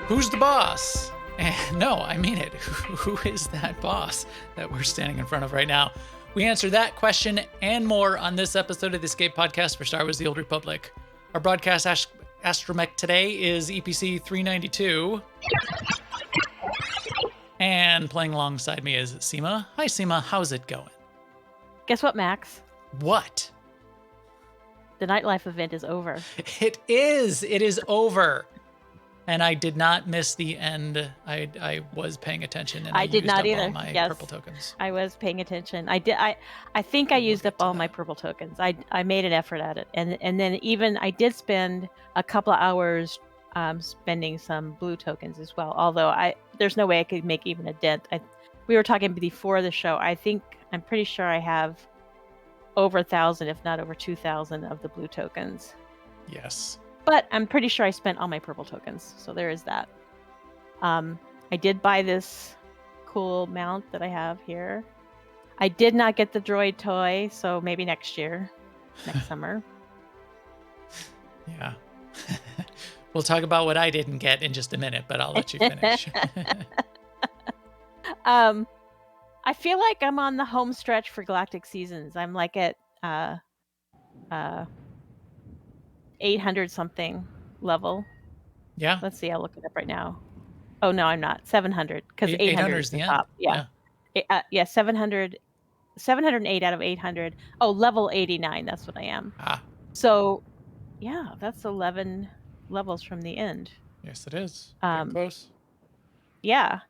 Who's the boss? And no, I mean it. Who is that boss that we're standing in front of right now? We answer that question and more on this episode of the Escape Podcast for Star Wars: The Old Republic. Our broadcast astromech today is EPC 392. And playing alongside me is Seema. Hi, Seema. How's it going? Guess what, Max? What? The nightlife event is over. It is. It is over. And I did not miss the end. I was paying attention, and I did not either. All my purple tokens. I was paying attention. I did. I think I used up all my purple tokens. I made an effort at it, and then even I did spend a couple of hours spending some blue tokens as well. Although there's no way I could make even a dent. We were talking before the show. I'm pretty sure I have over 1,000, if not over 2,000 of the blue tokens. Yes. But I'm pretty sure I spent all my purple tokens, so there is that. I did buy this cool mount that I have here. I did not get the droid toy, so maybe next summer. Yeah. We'll talk about what I didn't get in just a minute, but I'll let you finish. I feel like I'm on the home stretch for Galactic Seasons. I'm like at 800 something level. Yeah. Let's see. I'll look it up right now. Oh no, I'm not. 700 because 800 is the top. Yeah. 708 out of 800. Oh, level 89. That's what I am. So, yeah, that's 11 levels from the end. Yes, it is. Close. Yeah.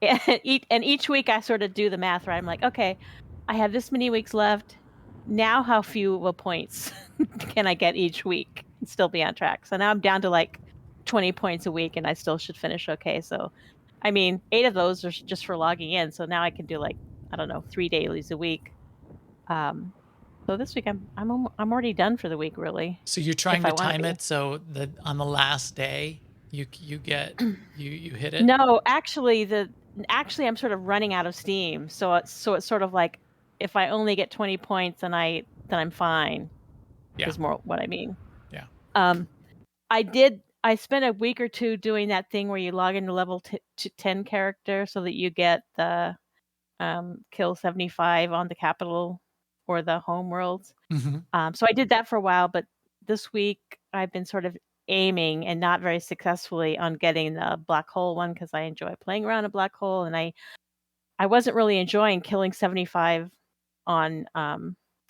And each week I sort of do the math, right? I'm like, okay, I have this many weeks left. Now how few points can I get each week and still be on track? So now I'm down to like 20 points a week and I still should finish okay. So, I mean, 8 of those are just for logging in. So now I can do like, I don't know, 3 dailies a week. So this week I'm already done for the week, really. So you're trying to time it so that on the last day you hit it? No, actually I'm sort of running out of steam. So it's sort of like if I only get 20 points then I'm fine. Yeah. Is more what I mean. Yeah. I spent a week or two doing that thing where you log into level 10 character so that you get the kill 75 on the capital or the home worlds. Mm-hmm. So I did that for a while, but this week I've been sort of aiming and not very successfully on getting the black hole one because I enjoy playing around a black hole, and I wasn't really enjoying killing 75 on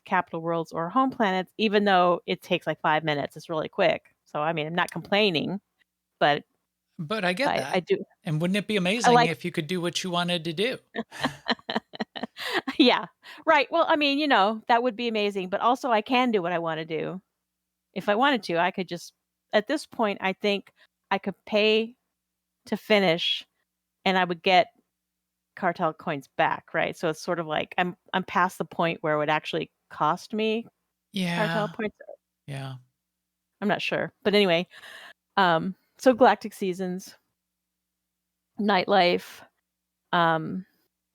capital worlds or home planets, even though it takes like 5 minutes. It's really quick. So I mean, I'm not complaining, but I get that. I do. And wouldn't it be amazing if you could do what you wanted to do? Yeah, right. Well, I mean, that would be amazing, but also I can do what I want to do. If I wanted to, I could just, at this point, I think I could pay to finish and I would get cartel coins back, right? So it's sort of like I'm past the point where it would actually cost me cartel points. Yeah. I'm not sure. But anyway, so Galactic Seasons, nightlife.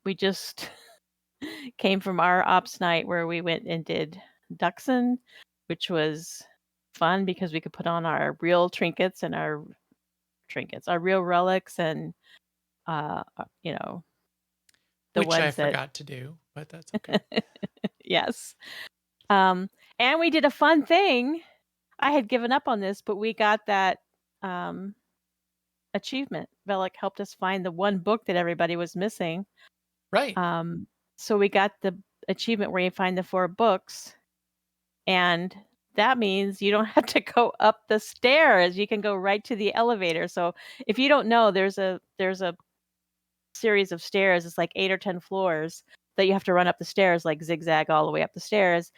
We just came from our ops night where we went and did Duxon, which was fun because we could put on our real trinkets and our real relics, and the which ones I forgot to do, but that's okay. Yes. And we did a fun thing. I had given up on this, but we got that achievement. Velik helped us find the one book that everybody was missing. Right. So we got the achievement where you find the 4 books, and that means you don't have to go up the stairs. You can go right to the elevator. So if you don't know, there's a series of stairs. It's like 8 or 10 floors that you have to run up the stairs, like zigzag all the way up the stairs.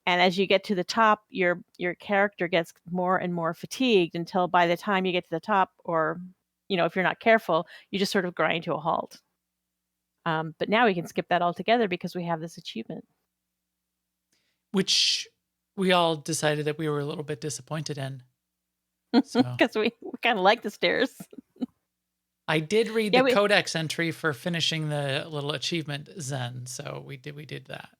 And as you get to the top, your character gets more and more fatigued until by the time you get to the top, or if you're not careful, you just sort of grind to a halt. But now we can skip that altogether because we have this achievement. Which we all decided that we were a little bit disappointed in. Because we kind of like the stairs. I did read the codex entry for finishing the little achievement Zen, so we did that.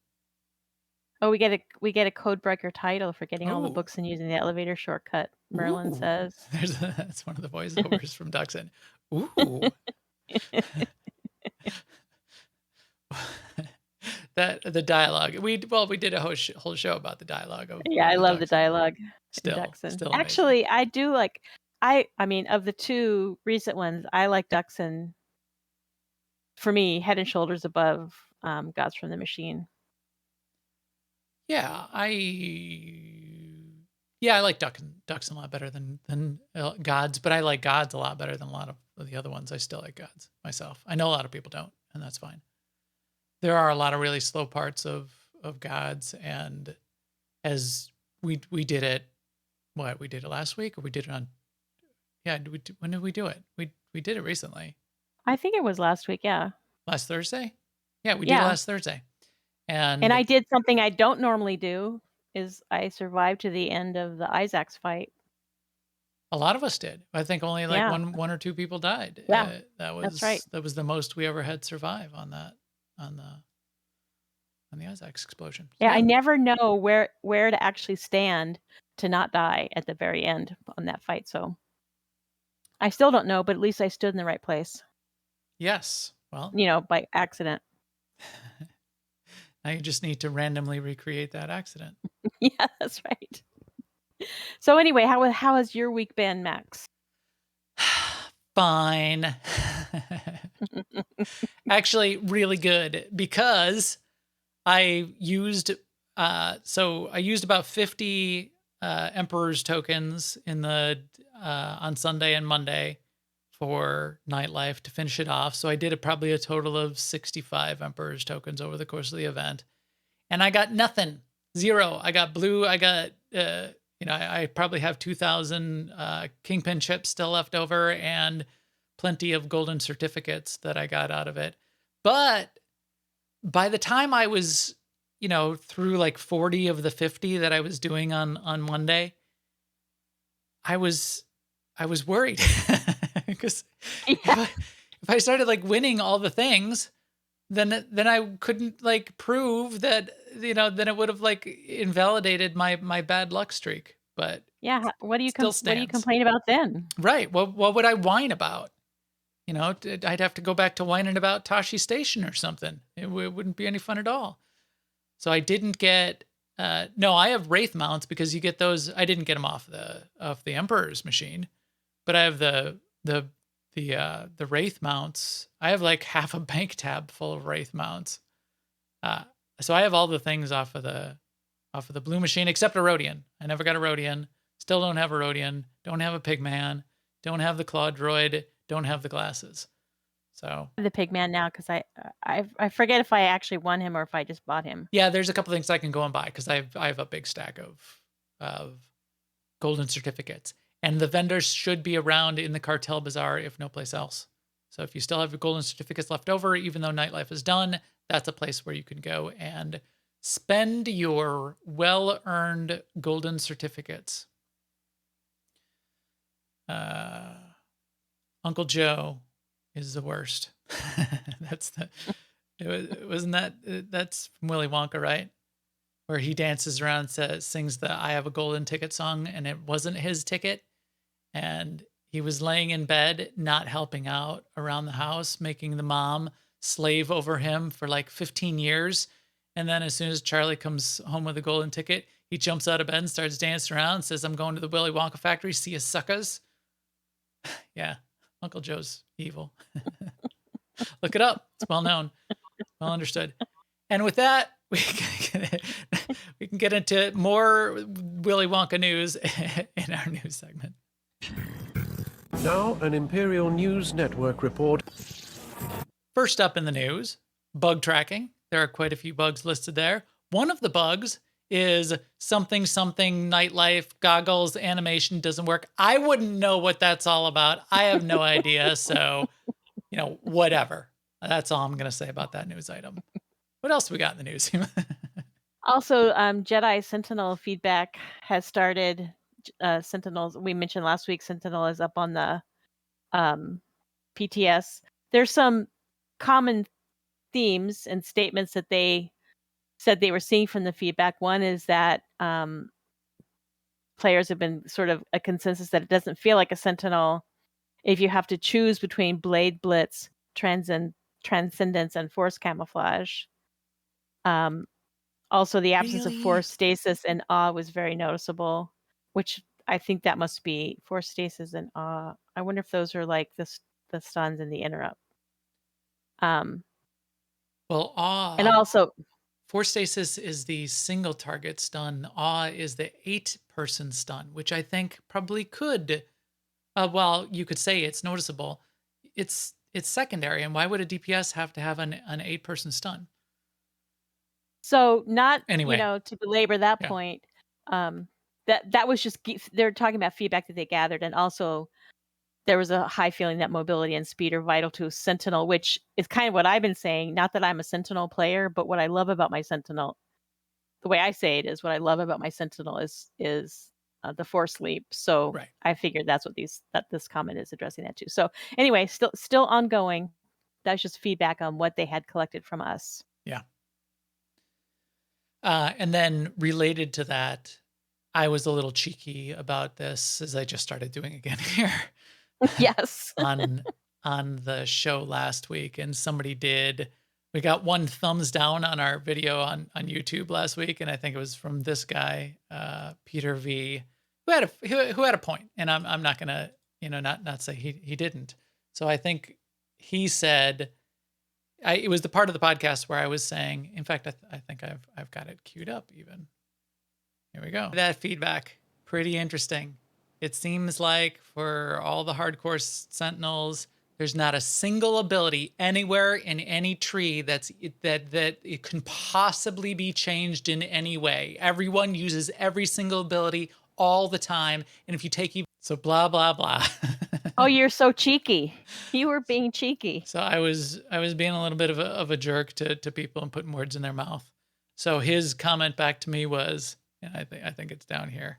Oh, we get a code breaker title for getting all the Oh, books and using the elevator shortcut, Merlin ooh. says. That's one of the voiceovers from Dachshund. Ooh. That the dialogue. We did a whole show about the dialogue Yeah, I of the love the Dachshund. dialogue in Dachshund. Still amazing. Actually, I do like I mean, of the two recent ones, I like Dachshund, for me, head and shoulders above, Gods from the Machine. Yeah, I like Dachshund a lot better than Gods, but I like Gods a lot better than a lot of the other ones. I still like Gods myself. I know a lot of people don't, and that's fine. There are a lot of really slow parts of Gods, and as we did it, we did it last week, or we did it on, when did we do it? We did it recently. I think it was last week, yeah. Last Thursday? Yeah, we did it Yeah. last Thursday. And I And did something I don't normally do, is I survived to the end of the Isaacs fight. a lot of us did. I think only like Yeah. one or two people died. Yeah, That that's right. was the most we ever had survive on the Isaacs explosion. Yeah, I never know where to actually stand to not die at the very end on that fight, so I still don't know, but at least I stood in the right place, Yes. Well, by accident. now you just need to randomly recreate that accident. Yeah, that's right. So anyway, how has your week been, Max? Fine. Actually, really good, because I used about 50 Emperor's tokens in the on Sunday and Monday for Nightlife to finish it off. So I did probably a total of 65 Emperor's tokens over the course of the event, and I got nothing, zero. I got blue. I got I probably have 2,000 Kingpin chips still left over, and plenty of golden certificates that I got out of it. But by the time I was, through like 40 of the 50 that I was doing on Monday, I was worried because Yeah. if I started like winning all the things, then I couldn't like prove that, then it would have like invalidated my bad luck streak. But Yeah, what do you still what do you stands. complain about then? Right. What would I whine about? I'd have to go back to whining about Tashi Station or something. It wouldn't be any fun at all. So I didn't get. No, I have Wraith mounts because you get those. I didn't get them off the Emperor's machine, but I have the Wraith mounts. I have like half a bank tab full of Wraith mounts. So I have all the things off of the blue machine except a Rodian. I never got a Rodian. Still don't have a Rodian. Don't have a Pigman. Don't have the Claw Droid. Don't have the glasses. So The Pigman now, because I forget if I actually won him or if I just bought him. yeah, there's a couple things I can go and buy because I have a big stack of golden certificates, and the vendors should be around in the Cartel Bazaar if no place else. So if you still have your golden certificates left over, even though Nightlife is done, that's a place where you can go and spend your well-earned golden certificates. Uncle Joe is the worst. That's that's from Willy Wonka, right? Where he dances around and sings the I Have a Golden Ticket song, and it wasn't his ticket. And he was laying in bed, not helping out around the house, making the mom slave over him for like 15 years. And then as soon as Charlie comes home with a golden ticket, he jumps out of bed and starts dancing around, says, I'm going to the Willy Wonka factory, see you suckers. Yeah, Uncle Joe's evil. Look it up. It's well known, well understood. And with that, we can get into more Willy Wonka news in our news segment. Now, an Imperial News Network report. First up in the news, bug tracking. There are quite a few bugs listed there. One of the bugs is something Nightlife goggles animation doesn't work. I wouldn't know what that's all about. I have no idea. So, whatever. That's all I'm going to say about that news item. What else we got in the news? Also, Jedi Sentinel feedback has started. Sentinels, we mentioned last week, Sentinel is up on the PTS. There's some common themes and statements that they said they were seeing from the feedback. One is that players have been sort of a consensus that it doesn't feel like a Sentinel if you have to choose between Blade, Blitz, Transcendence, and Force Camouflage. Also, the absence of Force Stasis and Awe was very noticeable, which I think that must be Force Stasis and Awe. I wonder if those are like the stuns and the interrupt. Well, Awe. And also, Force Stasis is the single target stun. Awe is the 8-person stun, which I think probably could. Well, you could say it's noticeable. It's secondary, and why would a DPS have to have an 8-person stun? So not Anyway, to belabor that point. That was just they're talking about feedback that they gathered, and also there was a high feeling that mobility and speed are vital to a Sentinel, which is kind of what I've been saying. Not that I'm a Sentinel player, but what I love about my Sentinel, the way I say it is, what I love about my Sentinel is the Force Leap. So right. I figured that's what this comment is addressing that too. So anyway, still ongoing. That's just feedback on what they had collected from us. Yeah. And then related to that, I was a little cheeky about this, as I just started doing again here. Yes. on the show last week, and we got 1 thumbs down on our video on YouTube last week, and I think it was from this guy, Peter V, who had a point, and I'm not gonna not say he didn't. So I think he said, it was the part of the podcast where I was saying, in fact, I think I've got it queued up even. Here we go. That feedback, pretty interesting. It seems like for all the hardcore Sentinels, there's not a single ability anywhere in any tree that it can possibly be changed in any way. Everyone uses every single ability all the time, and if you take so blah blah blah. Oh, you're so cheeky. You were being cheeky. So I was being a little bit of a jerk to people and putting words in their mouth. So his comment back to me was, and I think it's down here.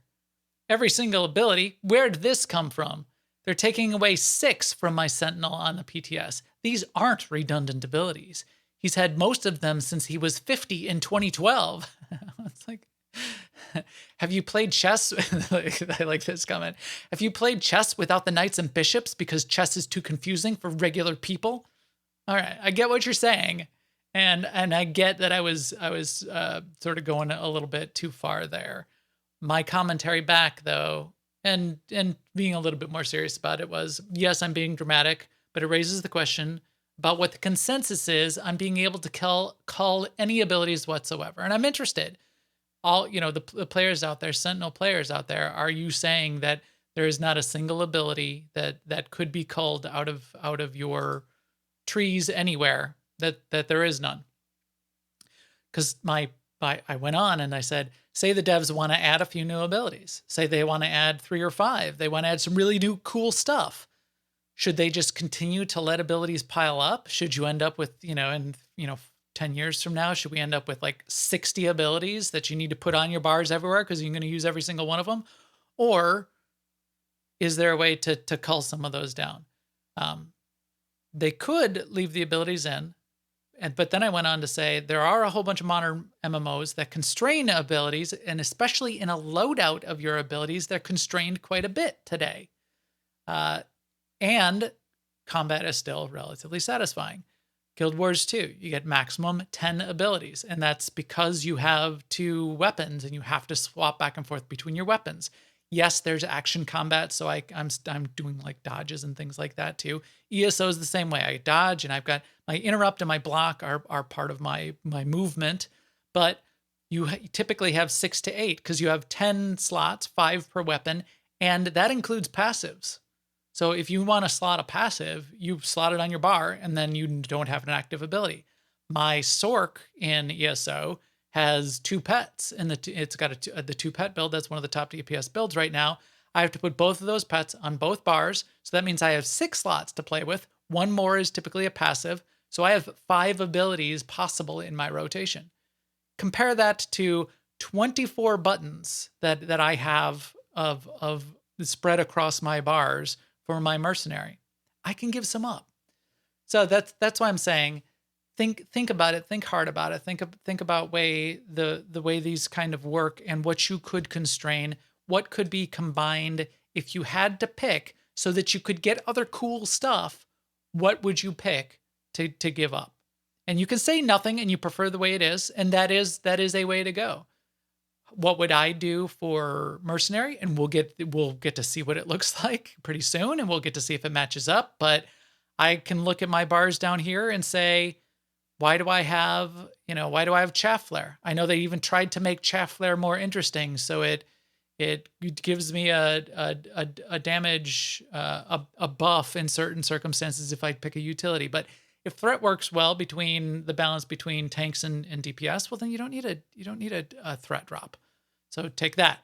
Every single ability, where did this come from? They're taking away 6 from my Sentinel on the PTS. These aren't redundant abilities. He's had most of them since he was 50 in 2012. It's like, have you played chess? I like this comment. Have you played chess without the knights and bishops because chess is too confusing for regular people? All right, I get what you're saying. And I get that I was sort of going a little bit too far there. My commentary back, though, and being a little bit more serious about it, was, yes, I'm being dramatic, but it raises the question about what the consensus is on being able to cull any abilities whatsoever. And I'm interested. All the players out there, Sentinel players out there, are you saying that there is not a single ability that could be culled out of your trees anywhere, that there is none? Because I went on and I said, say the devs want to add a few new abilities. Say they want to add 3 or 5. They want to add some really new cool stuff. Should they just continue to let abilities pile up? Should you end up with, in 10 years from now, should we end up with like 60 abilities that you need to put on your bars everywhere because you're going to use every single one of them? Or is there a way to cull some of those down? They could leave the abilities in. But then I went on to say there are a whole bunch of modern MMOs that constrain abilities, and especially in a loadout of your abilities, they're constrained quite a bit today. And combat is still relatively satisfying. Guild Wars 2, you get maximum 10 abilities, and that's because you have 2 weapons and you have to swap back and forth between your weapons. Yes, there's action combat, so I'm doing like dodges and things like that too. ESO is the same way. I dodge, and I've got my interrupt and my block are part of my movement, but you typically have 6 to 8 because you have 10 slots, 5 per weapon, and that includes passives. So if you want to slot a passive, you slot it on your bar, and then you don't have an active ability. My Sork in ESO has 2 pets, and it's got the 2 pet build. That's one of the top DPS builds right now. I have to put both of those pets on both bars, so that means I have 6 slots to play with. 1 more is typically a passive, so I have 5 abilities possible in my rotation. Compare that to 24 buttons that I have of spread across my bars for my mercenary. I can give some up. So that's why I'm saying think about it, think hard about it, think about the way these kind of work and what you could constrain, what could be combined if you had to pick so that you could get other cool stuff. What would you pick to give up? And you can say nothing and you prefer the way it is, and that is a way to go. What would I do for mercenary? And we'll get to see what it looks like pretty soon, and we'll get to see if it matches up. But I can look at my bars down here and say, why do I have chaff flare? I know they even tried to make chaff flare more interesting, so it gives me a damage a buff in certain circumstances if I pick a utility. But if threat works well between the balance between tanks and DPS, well then you don't need a threat drop. So take that.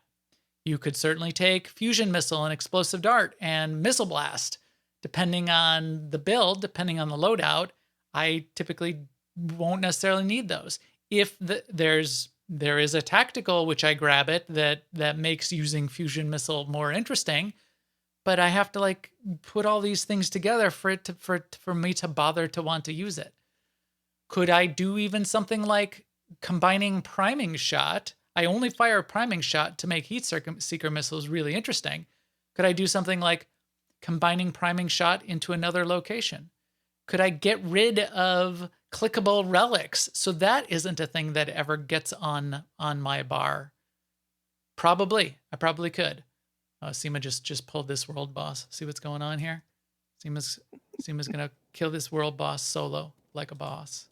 You could certainly take fusion missile and explosive dart and missile blast, depending on the build, depending on the loadout. I typically won't necessarily need those. If there is a tactical, which I grab it, that makes using fusion missile more interesting, but I have to like put all these things together for me to bother to want to use it. Could I do even something like combining priming shot? I only fire a priming shot to make heat seeker missiles really interesting. Could I do something like combining priming shot into another location? Could I get rid of clickable relics so that isn't a thing that ever gets on my bar? Probably. I probably could. Seema just pulled this world boss. See what's going on here? Seema's gonna kill this world boss solo like a boss.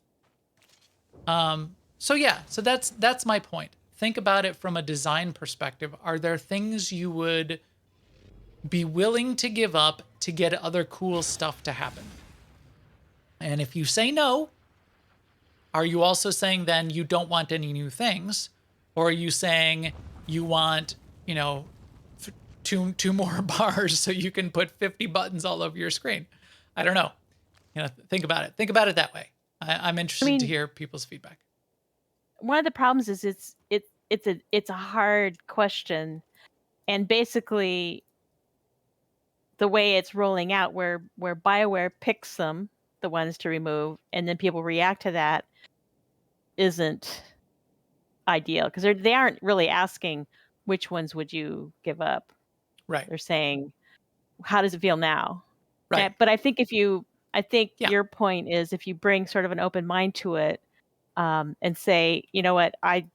So that's my point. Think about it from a design perspective. Are there things you would be willing to give up to get other cool stuff to happen? And if you say no, are you also saying then you don't want any new things? Or are you saying you want, two more bars so you can put 50 buttons all over your screen? I don't know. Think about it. Think about it that way. I'm interested to hear people's feedback. One of the problems is it's a hard question, and basically the way it's rolling out, where BioWare picks them, the ones to remove, and then people react to that, isn't ideal, because they aren't really asking which ones would you give up. Right. They're saying, how does it feel now? Right. But I think your point is, if you bring sort of an open mind to it, and say, you know what, I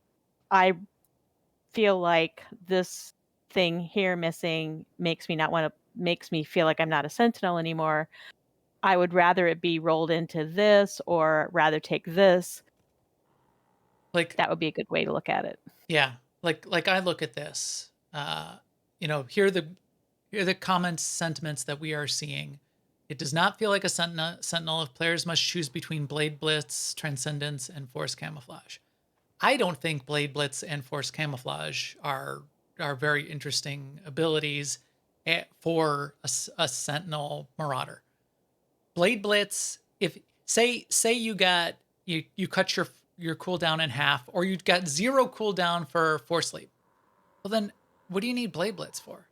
feel like this thing here missing makes me feel like I'm not a sentinel anymore. I would rather it be rolled into this, or rather take this. Like, that would be a good way to look at it. Yeah. Like I look at this, here are the comments, sentiments that we are seeing. It does not feel like a sentinel if players must choose between Blade Blitz, Transcendence, and Force Camouflage. I don't think Blade Blitz and Force Camouflage are very interesting abilities for a Sentinel Marauder. Blade Blitz, if say you got you cut your cooldown in half, or you got 0 cooldown for Force Leap, well then what do you need Blade Blitz for?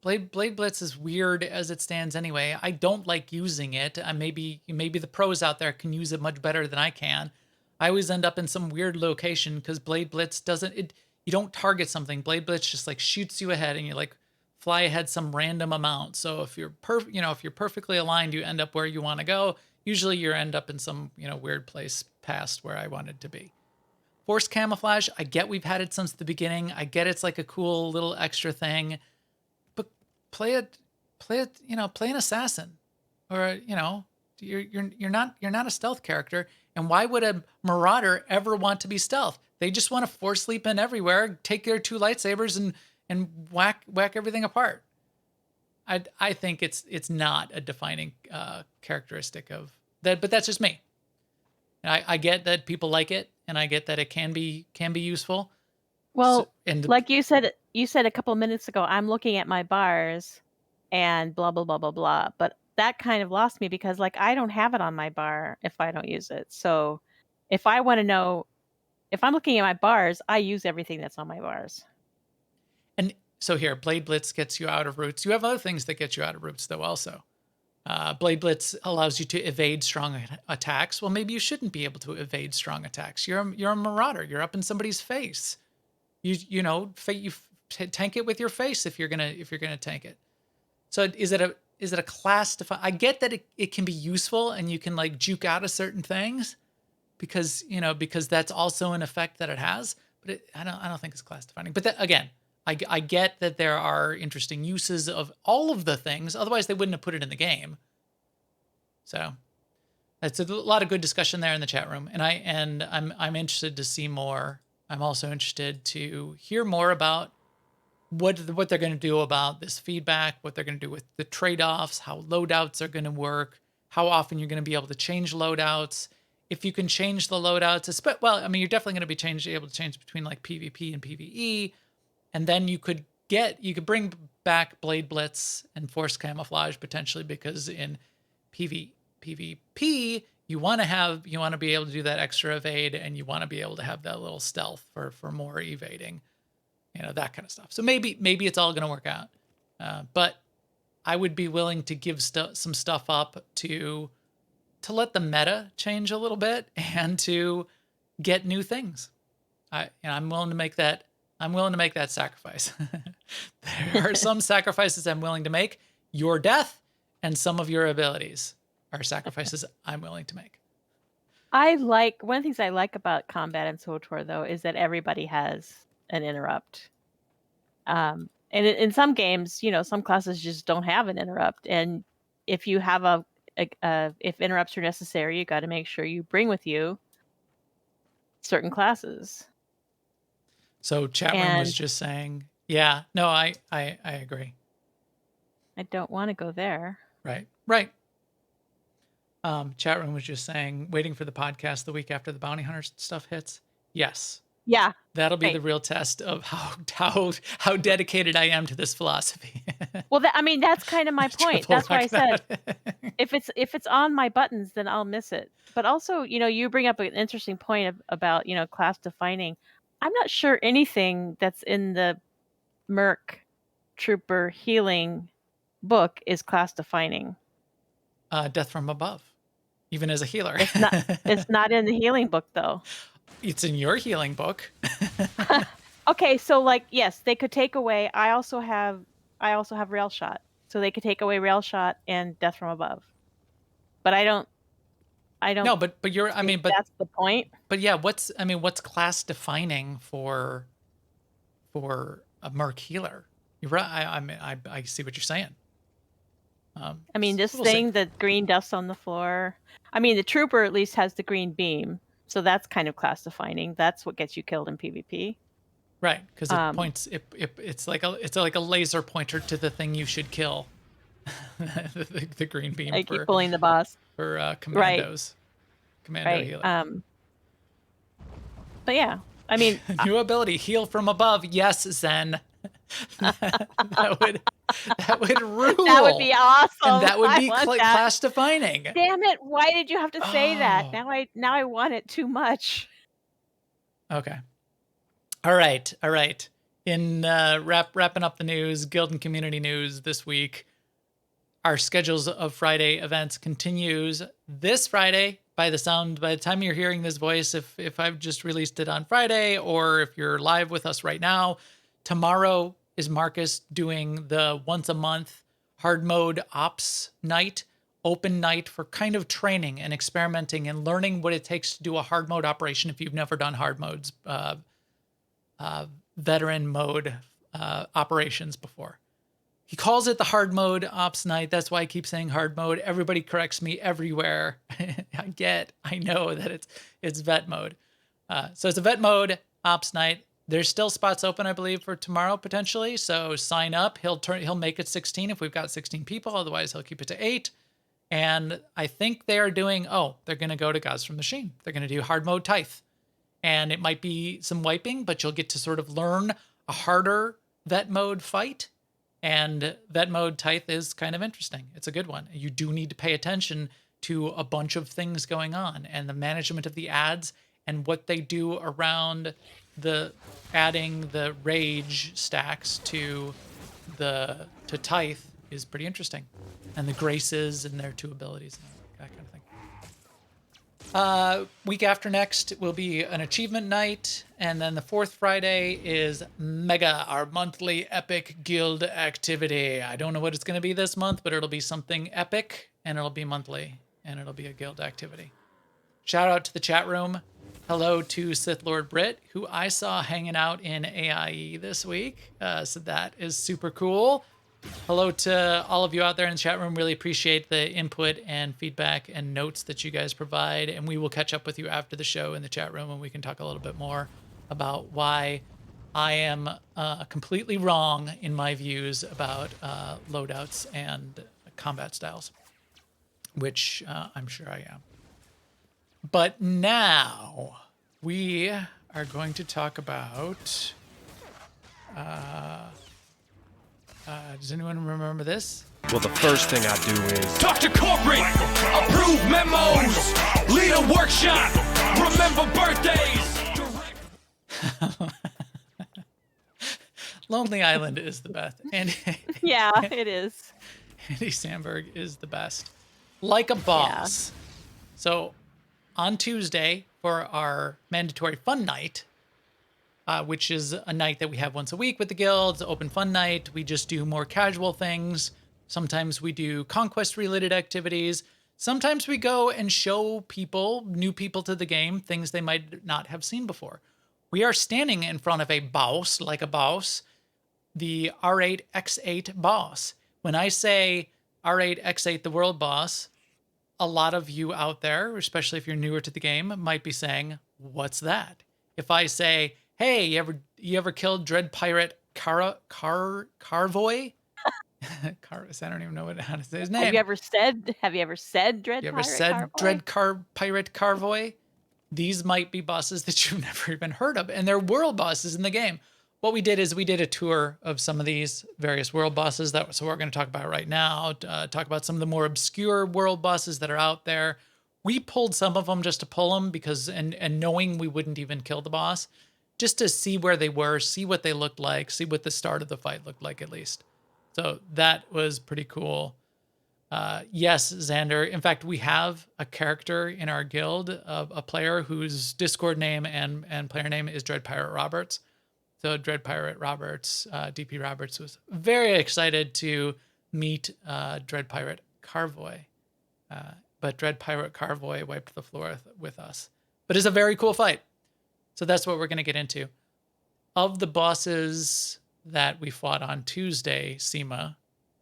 Blade Blitz is weird as it stands anyway. I don't like using it. Maybe the pros out there can use it much better than I can. I always end up in some weird location because Blade Blitz you don't target something. Blade Blitz just like shoots you ahead and you like fly ahead some random amount. So if you're perfectly aligned, you end up where you want to go. Usually you end up in some, weird place past where I wanted to be. Force Camouflage, I get we've had it since the beginning. I get it's like a cool little extra thing. Play an assassin, or you're not a stealth character. And why would a Marauder ever want to be stealth? They just want to force leap in everywhere, take their 2 lightsabers and whack everything apart. I think it's not a defining characteristic of that, but that's just me. I get that people like it, and I get that it can be useful. Well, like you said a couple of minutes ago, I'm looking at my bars and blah, blah, blah, blah, blah. But that kind of lost me, because I don't have it on my bar if I don't use it. So if I want to know, if I'm looking at my bars, I use everything that's on my bars. And so here, Blade Blitz gets you out of roots. You have other things that get you out of roots though also. Blade Blitz allows you to evade strong attacks. Well, maybe you shouldn't be able to evade strong attacks. You're a marauder. You're up in somebody's face. You know, you tank it with your face if you're gonna tank it. So is it a class I get that it can be useful and you can like juke out of certain things because that's also an effect that it has. But I don't think it's class defining. But again, I get that there are interesting uses of all of the things. Otherwise, they wouldn't have put it in the game. So it's a lot of good discussion there in the chat room, and I'm interested to see more. I'm also interested to hear more about what they're going to do about this feedback, what they're going to do with the trade-offs, how loadouts are going to work, how often you're going to be able to change loadouts. If you can change the loadouts, well, I mean, you're definitely going to be able to change between like PvP and PvE. And then you could bring back Blade Blitz and Force Camouflage potentially, because in PvP you want to be able to do that extra evade, and you want to be able to have that little stealth for more evading, that kind of stuff. So maybe it's all going to work out, but I would be willing to give some stuff up to let the meta change a little bit and to get new things. I'm willing to make that. I'm willing to make that sacrifice. There are some sacrifices I'm willing to make. Your death and some of your abilities are sacrifices I'm willing to make. One of the things I like about combat in SWTOR, though, is that everybody has an interrupt. And in some games, some classes just don't have an interrupt. And if you have if interrupts are necessary, you got to make sure you bring with you certain classes. So chat room was just saying, yeah, no, I agree. I don't want to go there. Right. Chat room was just saying, waiting for the podcast the week after the bounty hunter stuff hits. Yes. Yeah. That'll be the real test of how dedicated I am to this philosophy. Well, that's kind of my point. That's why I said if it's on my buttons, then I'll miss it. But also, you bring up an interesting point about class defining. I'm not sure anything that's in the Merc Trooper healing book is class defining. Death from above, even as a healer. It's not in the healing book, though. It's in your healing book. Okay, so yes, they could take away. I also have rail shot, so they could take away rail shot and death from above. But I don't. No, but you're. I mean, but that's the point. But yeah, what's class defining for a Merc healer? You're right. I see what you're saying. This thing, the green dust on the floor. The trooper at least has the green beam, so that's kind of class defining. That's what gets you killed in PvP. Right, because it points. It's like a laser pointer to the thing you should kill. the green beam. I keep pulling the boss for commandos. Right. Commando healer. But yeah, new ability, heal from above. Yes, Zen. that would rule. That would be awesome. And that would be class defining. Damn it! Why did you have to say that? Now I want it too much. Okay. All right. In wrapping up the news, guild and community news this week, our schedules of Friday events continues this Friday. By the time you're hearing this voice, if I've just released it on Friday, or if you're live with us right now, tomorrow is Marcus doing the once a month hard mode ops night, open night for kind of training and experimenting and learning what it takes to do a hard mode operation if you've never done hard modes, veteran mode operations before. He calls it the hard mode ops night. That's why I keep saying hard mode. Everybody corrects me everywhere. I know that it's vet mode. So it's a vet mode ops night. There's still spots open, I believe, for tomorrow potentially. So sign up. He'll make it 16 if we've got 16 people. Otherwise, he'll keep it to 8. And I think they are doing. They're going to go to Gods from the Machine. They're going to do hard mode Tithe, and it might be some wiping, but you'll get to sort of learn a harder vet mode fight. And vet mode Tithe is kind of interesting. It's a good one. You do need to pay attention to a bunch of things going on, and the management of the ads and what they do around adding the rage stacks to Tithe is pretty interesting. And the graces and their 2 abilities and that kind of thing. Week after next will be an achievement night, and then the 4th Friday is Mega, our monthly epic guild activity. I don't know what it's going to be this month, but it'll be something epic, and it'll be monthly, and it'll be a guild activity. Shout out to the chat room. Hello to Sith Lord Brit, who I saw hanging out in AIE this week, so that is super cool. Hello to all of you out there in the chat room. Really appreciate the input and feedback and notes that you guys provide. And we will catch up with you after the show in the chat room, and we can talk a little bit more about why I am completely wrong in my views about loadouts and combat styles, which I'm sure I am. But now we are going to talk about... does anyone remember this? Well, the first thing I do is... Talk to corporate, approve memos, lead a workshop, remember birthdays. Lonely Island is the best. And Yeah, it is. Andy Samberg is the best. Like a boss. Yeah. So on Tuesday for our mandatory fun night, which is a night that we have once a week with the guild. It's an open fun night. We just do more casual things. Sometimes we do conquest-related activities. Sometimes we go and show people, new people to the game, things they might not have seen before. We are standing in front of a boss, like a boss, the R8X8 boss. When I say R8X8, the world boss, a lot of you out there, especially if you're newer to the game, might be saying, what's that? If I say... Hey, you ever killed Dread Pirate Carvoy? I don't even know how to say his name. Have you ever said Dread Pirate Carvoy? These might be bosses that you've never even heard of, and they're world bosses in the game. What we did is we did a tour of some of these various world bosses. So we're going to talk about right now. Talk about some of the more obscure world bosses that are out there. We pulled some of them just to pull them because, and knowing we wouldn't even kill the boss, just to see where they were, see what they looked like, see what the start of the fight looked like at least. So that was pretty cool. Yes, Xander. In fact, we have a character in our guild, a player whose Discord name and player name is Dread Pirate Roberts. So Dread Pirate Roberts, DP Roberts, was very excited to meet Dread Pirate Carvoy. But Dread Pirate Carvoy wiped the floor with us. But it's a very cool fight. So that's what we're going to get into. Of the bosses that we fought on Tuesday, Seema,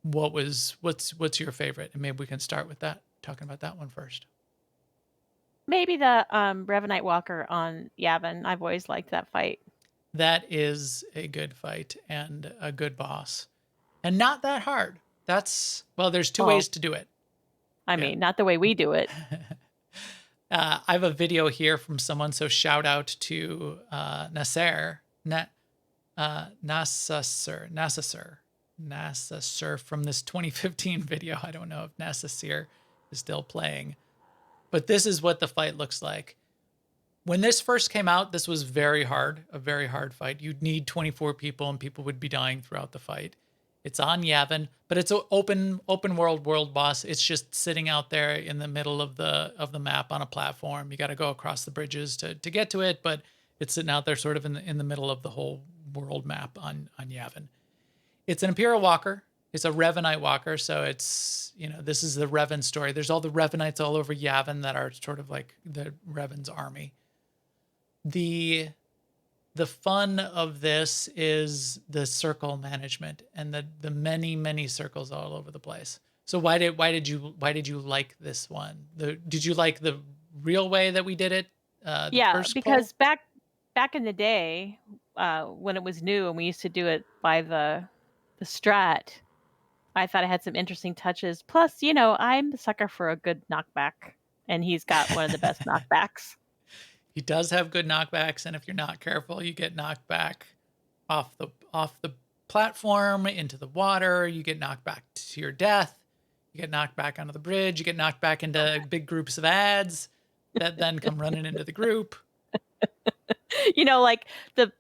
what's your favorite? And maybe we can start with that, talking about that one first. Maybe the Revenite Walker on Yavin. I've always liked that fight. That is a good fight and a good boss. And not that hard. There's 2 ways to do it. I mean, not the way we do it. I have a video here from someone, so shout out to Nasser from this 2015 video. I don't know if Nasser is still playing, but this is what the fight looks like. When this first came out, this was a very hard fight. You'd need 24 people and people would be dying throughout the fight. It's on Yavin, but it's an open world boss. It's just sitting out there in the middle of the map on a platform. You got to go across the bridges to get to it, but it's sitting out there sort of in the middle of the whole world map on Yavin. It's an Imperial Walker. It's a Revenite Walker, so it's, this is the Revan story. There's all the Revanites all over Yavin that are sort of like the Revan's army. The fun of this is the circle management and the many circles all over the place. So why did you like this one? Did you like the real way that we did it? Because back in the day, when it was new and we used to do it by the strat, I thought it had some interesting touches. Plus, I'm the sucker for a good knockback, and he's got one of the best knockbacks. He does have good knockbacks, and if you're not careful, you get knocked back off the platform into the water. You get knocked back to your death. You get knocked back onto the bridge. You get knocked back into big groups of ads that then come running into the group. Like the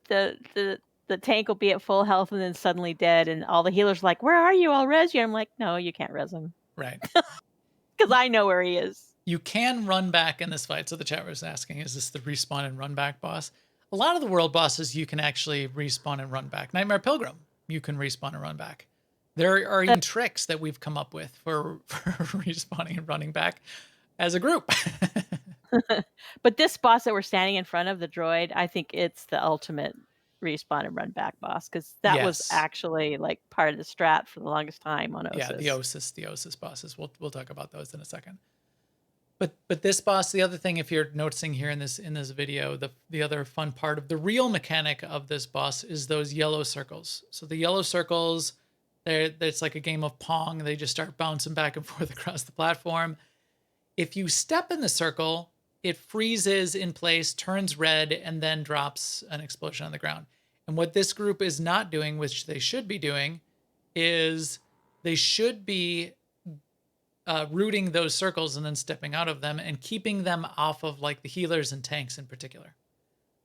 the tank will be at full health and then suddenly dead, and all the healers are like, "Where are you? I'll res you." I'm like, "No, you can't res him Right. because I know where he is." You can run back in this fight. So the chat was asking, is this the respawn and run back boss? A lot of the world bosses you can actually respawn and run back. Nightmare Pilgrim, you can respawn and run back. There are even tricks that we've come up with for respawning and running back as a group. But this boss that we're standing in front of, the droid, I think it's the ultimate respawn and run back boss, because that was Yes. actually like part of the strat for the longest time on Osis. Yeah, the Osis bosses. We'll talk about those in a second. But this boss, the other thing, if you're noticing here in this video, the other fun part of the real mechanic of this boss is those yellow circles. So the yellow circles, it's like a game of Pong. They just start bouncing back and forth across the platform. If you step in the circle, it freezes in place, turns red, and then drops an explosion on the ground. And what this group is not doing, which they should be doing, is they should be rooting those circles and then stepping out of them and keeping them off of like the healers and tanks in particular.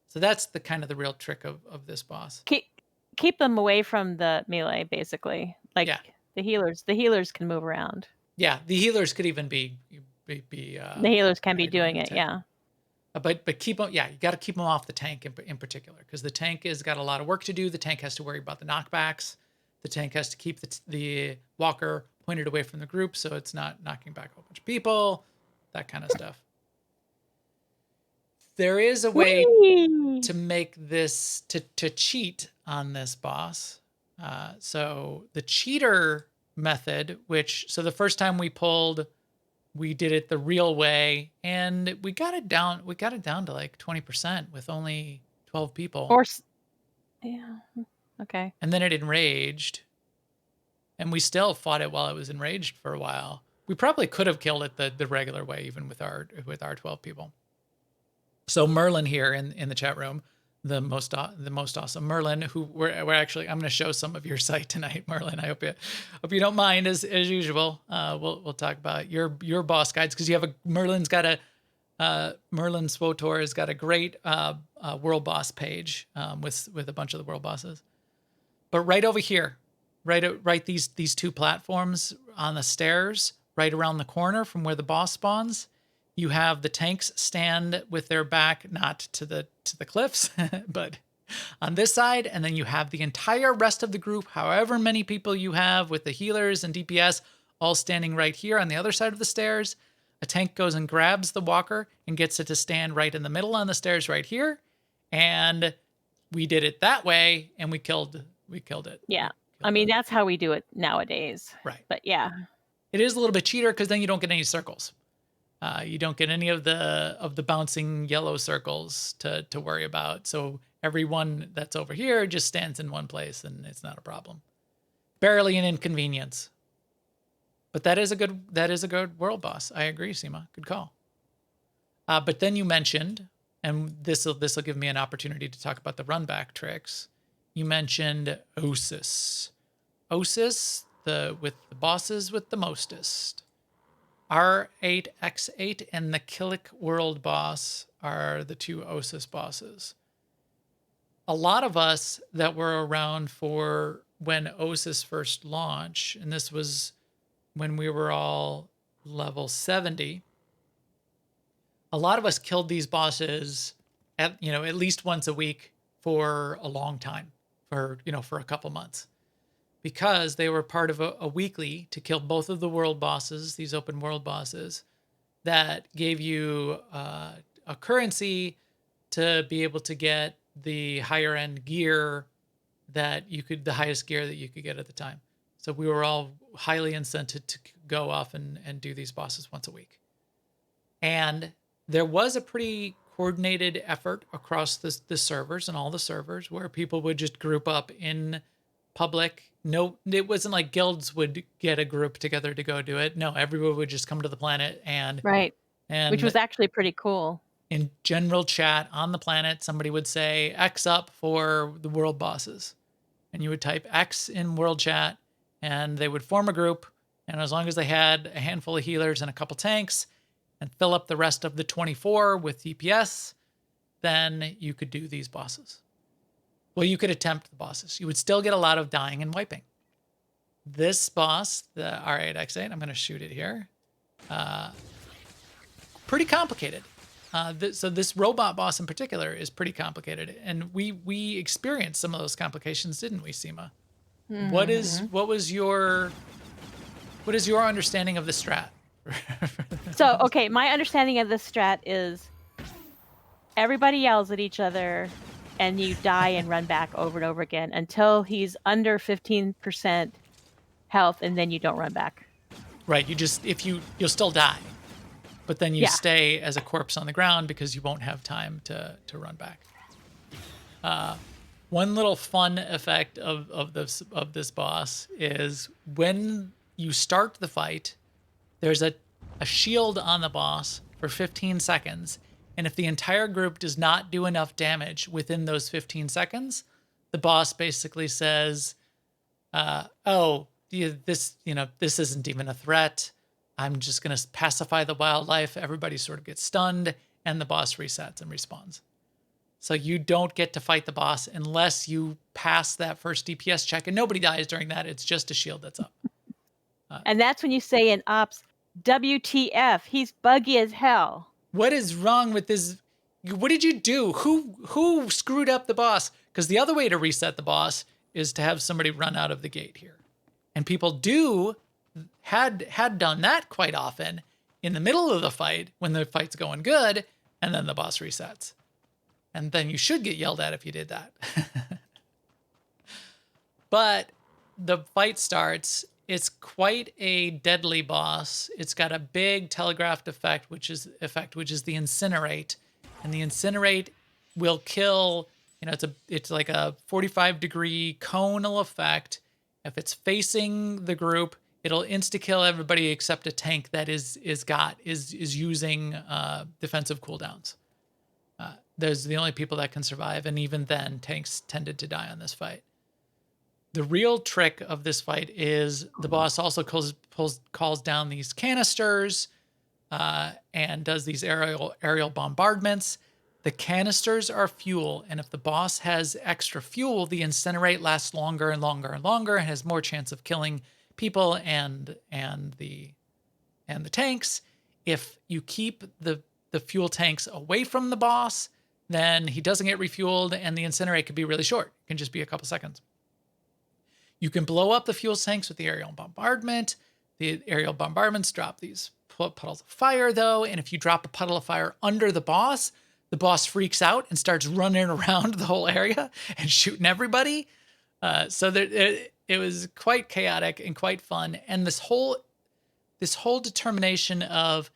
So that's the kind of the real trick of this boss. Keep them away from the melee, basically. Like the healers can move around. Yeah, the healers could even be the healers can be doing it, yeah. But keep them, you got to keep them off the tank in particular, because the tank has got a lot of work to do. The tank has to worry about the knockbacks. The tank has to keep the walker pointed away from the group so it's not knocking back a whole bunch of people, that kind of stuff. There is a way to make this, to cheat on this boss. So the cheater method, so the first time we pulled, we did it the real way, and we got it down to like 20% with only 12 people. Yeah. Okay. And then it enraged. And we still fought it while it was enraged for a while. We probably could have killed it the regular way, even with our 12 people. So Merlin here in the chat room, the most awesome Merlin, who we're actually, I'm going to show some of your site tonight, Merlin. I hope you don't mind as usual. We'll talk about your boss guides, because you have Merlin SWTOR has got a great world boss page with a bunch of the world bosses. But right over here, right these two platforms on the stairs, right around the corner from where the boss spawns, you have the tanks stand with their back not to the cliffs, but on this side, and then you have the entire rest of the group, however many people you have with the healers and DPS, all standing right here on the other side of the stairs. A tank goes and grabs the walker and gets it to stand right in the middle on the stairs right here, and we did it that way, and we killed it. Yeah. I mean, that's how we do it nowadays. Right. But yeah. It is a little bit cheater, because then you don't get any circles. You don't get any of the bouncing yellow circles to worry about. So everyone that's over here just stands in one place, and it's not a problem. Barely an inconvenience. But that is a good world boss. I agree, Seema. Good call. But then you mentioned, and this will give me an opportunity to talk about the run back tricks. You mentioned Osis. Osis, with the bosses with the mostest. R8, X8, and the Killick World boss are the two Osis bosses. A lot of us that were around for when Osis first launched, and this was when we were all level 70, a lot of us killed these bosses at least once a week for a long time, for a couple months, because they were part of a weekly to kill both of the world bosses, these open world bosses, that gave you a currency to be able to get the higher end gear the highest gear that you could get at the time. So we were all highly incented to go off and do these bosses once a week. And there was a pretty coordinated effort across the servers and all the servers where people would just group up in public. No, it wasn't like guilds would get a group together to go do it. No, everyone would just come to the planet and which was actually pretty cool. In general chat on the planet, somebody would say X up for the world bosses, and you would type X in world chat, and they would form a group. And as long as they had a handful of healers and a couple tanks, and fill up the rest of the 24 with DPS, then you could do these bosses. Well, you could attempt the bosses. You would still get a lot of dying and wiping. This boss, the R8X8, I'm going to shoot it here. Pretty complicated. So this robot boss in particular is pretty complicated, and we experienced some of those complications, didn't we, Seema? Mm-hmm. What is your understanding of the strat? So, okay, my understanding of this strat is everybody yells at each other, and you die and run back over and over again until he's under 15% health, and then you don't run back. Right. You'll still die, but then you Yeah. stay as a corpse on the ground because you won't have time to run back. One little fun effect of this boss is when you start the fight, there's a shield on the boss for 15 seconds, and if the entire group does not do enough damage within those 15 seconds, the boss basically says, this isn't even a threat. I'm just going to pacify the wildlife. Everybody sort of gets stunned, and the boss resets and respawns. So you don't get to fight the boss unless you pass that first DPS check, and nobody dies during that. It's just a shield that's up. And that's when you say in ops, WTF, he's buggy as hell. What is wrong with this? What did you do? Who screwed up the boss? Because the other way to reset the boss is to have somebody run out of the gate here. And people had done that quite often in the middle of the fight when the fight's going good, and then the boss resets. And then you should get yelled at if you did that. But the fight starts. It's quite a deadly boss. It's got a big telegraphed effect, which is the incinerate. And the incinerate will kill, it's like a 45-degree conal effect. If it's facing the group, it'll insta-kill everybody except a tank that is using defensive cooldowns. There's the only people that can survive, and even then, tanks tended to die on this fight. The real trick of this fight is the boss also calls down these canisters and does these aerial bombardments. The canisters are fuel, and if the boss has extra fuel, the incinerate lasts longer and longer and longer and has more chance of killing people and the tanks. If you keep the fuel tanks away from the boss, then he doesn't get refueled, and the incinerate could be really short. It can just be a couple seconds. You can blow up the fuel tanks with the aerial bombardment. The aerial bombardments drop these puddles of fire, though, and if you drop a puddle of fire under the boss freaks out and starts running around the whole area and shooting everybody. So it was quite chaotic and quite fun. And this whole determination of,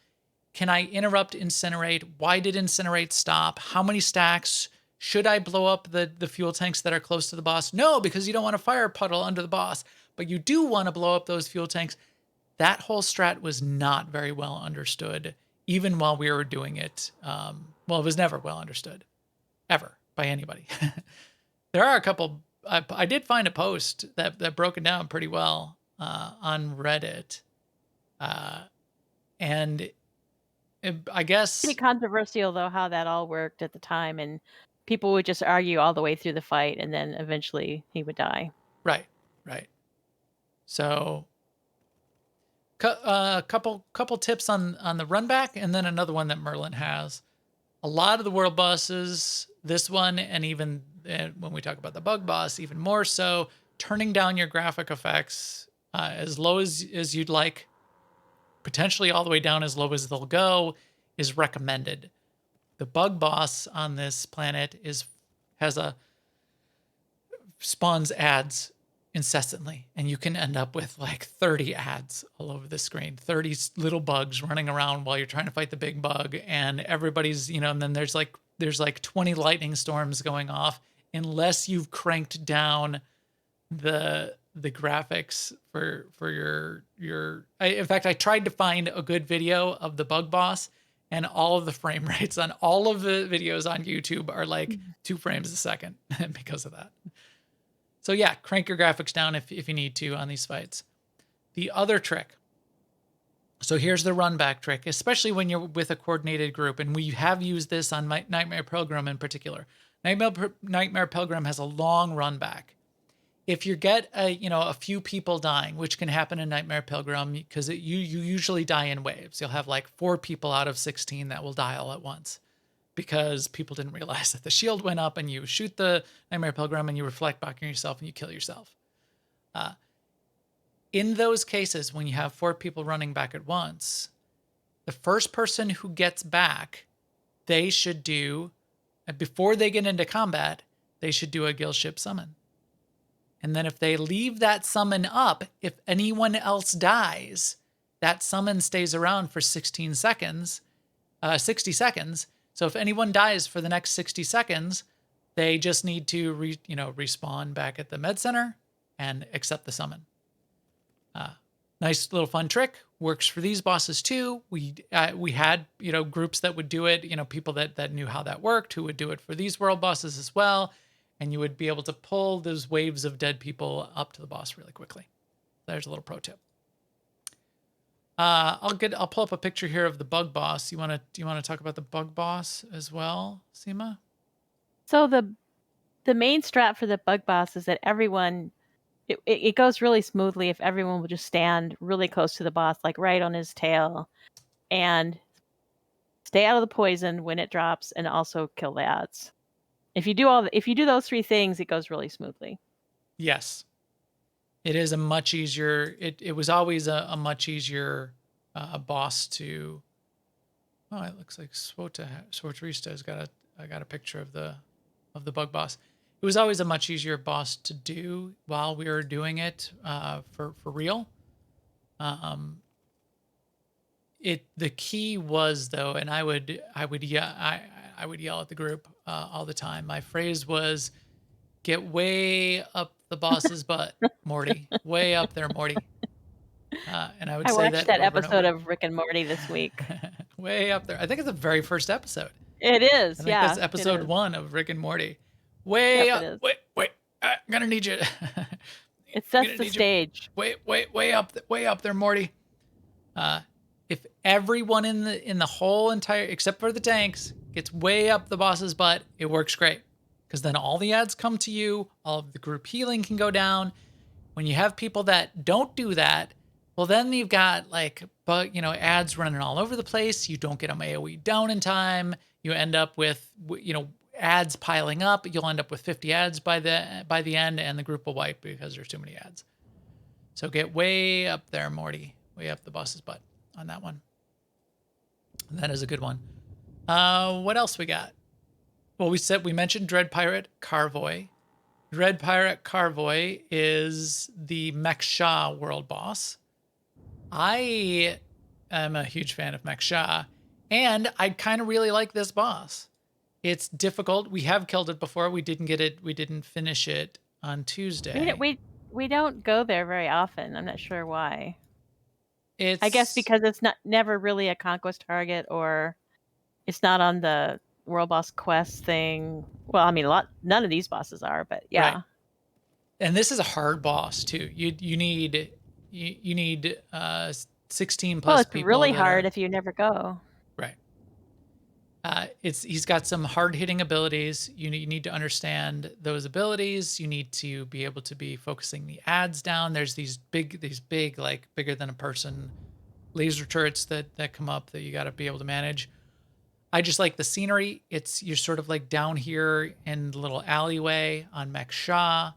can I interrupt incinerate? Why did incinerate stop? How many stacks? Should I blow up the fuel tanks that are close to the boss? No, because you don't want a fire puddle under the boss, but you do want to blow up those fuel tanks. That whole strat was not very well understood, even while we were doing it. It was never well understood, ever, by anybody. There are a couple. I did find a post that broke it down pretty well on Reddit, and I guess Pretty controversial, though, how that all worked at the time, and people would just argue all the way through the fight, and then eventually he would die. Right. So, a couple tips on the Runback, and then another one that Merlin has. A lot of the world bosses, this one, and even when we talk about the bug boss, even more so, turning down your graphic effects as low as you'd like, potentially all the way down as low as they'll go, is recommended. The bug boss on this planet spawns ads incessantly, and you can end up with like 30 ads all over the screen, 30 little bugs running around while you're trying to fight the big bug, and everybody's, and then there's like 20 lightning storms going off unless you've cranked down the graphics for your in fact, I tried to find a good video of the bug boss, and all of the frame rates on all of the videos on YouTube are like 2 frames a second because of that. So yeah, crank your graphics down if you need to on these fights. The other trick. So here's the Runback trick, especially when you're with a coordinated group, and we have used this on Nightmare Pilgrim in particular. Nightmare Pilgrim has a long run back. If you get a few people dying, which can happen in Nightmare Pilgrim, because you usually die in waves. You'll have like 4 people out of 16 that will die all at once, because people didn't realize that the shield went up, and you shoot the Nightmare Pilgrim and you reflect back on yourself and you kill yourself. In those cases, when you have 4 people running back at once, the first person who gets back, they should do, before they get into combat, they should do a guild ship summon. And then if they leave that summon up, if anyone else dies, that summon stays around for 60 seconds. So if anyone dies for the next 60 seconds, they just need to respawn back at the med center and accept the summon. Nice little fun trick. Works for these bosses too. We had groups that would do it. People that knew how that worked, who would do it for these world bosses as well. And you would be able to pull those waves of dead people up to the boss really quickly. There's a little pro tip. I'll pull up a picture here of the bug boss. Do you want to talk about the bug boss as well, Seema? So the main strat for the bug boss is that everyone, it goes really smoothly if everyone will just stand really close to the boss, like right on his tail, and stay out of the poison when it drops, and also kill the ads. If you do those 3 things, it goes really smoothly. Yes. It is a much easier, it was always a much easier boss to, it looks like SWTOR has got a picture of the bug boss. It was always a much easier boss to do while we were doing it for real. The key was, though, and I would yell at the group all the time. My phrase was, "Get way up the boss's butt, Morty. Way up there, Morty." And I would say watched that that episode of Rick and Morty this week. Way up there. I think it's the very first episode. It is. I think that's episode 1 of Rick and Morty. Way up. Wait. I'm gonna need you. It sets the stage. Way up there, Morty. If everyone in the whole entire, except for the tanks, gets way up the boss's butt, it works great. Because then all the ads come to you, all of the group healing can go down. When you have people that don't do that, well, then you've got ads running all over the place. You don't get them AoE down in time. You end up with ads piling up. You'll end up with 50 ads by the end, and the group will wipe because there's too many ads. So get way up there, Morty. Way up the boss's butt on that one. That is a good one. What else we got? Well, we mentioned Dread Pirate Carvoy. Dread Pirate Carvoy is the Mech-Sha world boss. I am a huge fan of Mech-Sha, and I kind of really like this boss. It's difficult. We have killed it before. We didn't finish it on Tuesday. We don't go there very often. I'm not sure why. I guess because it's never really a conquest target, or it's not on the world boss quest thing. Well, I mean, none of these bosses are, but yeah. Right. And this is a hard boss too. You need 16 plus it's people. Really hard if you never go. Right. He's got some hard hitting abilities. You need to understand those abilities. You need to be able to be focusing the ads down. There's these big, like bigger than a person laser turrets that come up that you got to be able to manage. I just like the scenery. You're sort of like down here in the little alleyway on Mech-Sha,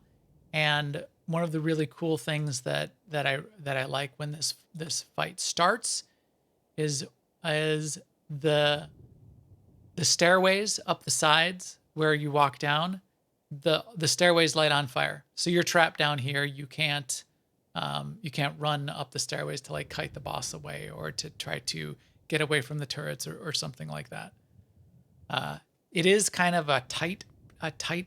and one of the really cool things that I like when this fight starts is the stairways up the sides where you walk down. The stairways light on fire, so you're trapped down here. You can't run up the stairways to like kite the boss away or to try to get away from the turrets or something like that. It is kind of a tight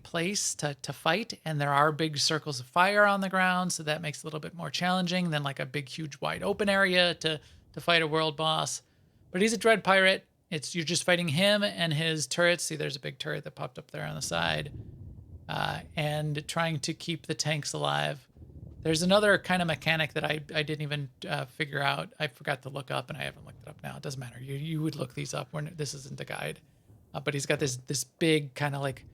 place to fight, and there are big circles of fire on the ground, so that makes it a little bit more challenging than like a big, huge, wide open area to fight a world boss. But he's a Dread Pirate. You're just fighting him and his turrets. See, there's a big turret that popped up there on the side, and trying to keep the tanks alive. There's another kind of mechanic that I didn't even figure out. I forgot to look up, and I haven't looked it up now. It doesn't matter. You would look these up. This isn't a guide. But he's got this big kind of like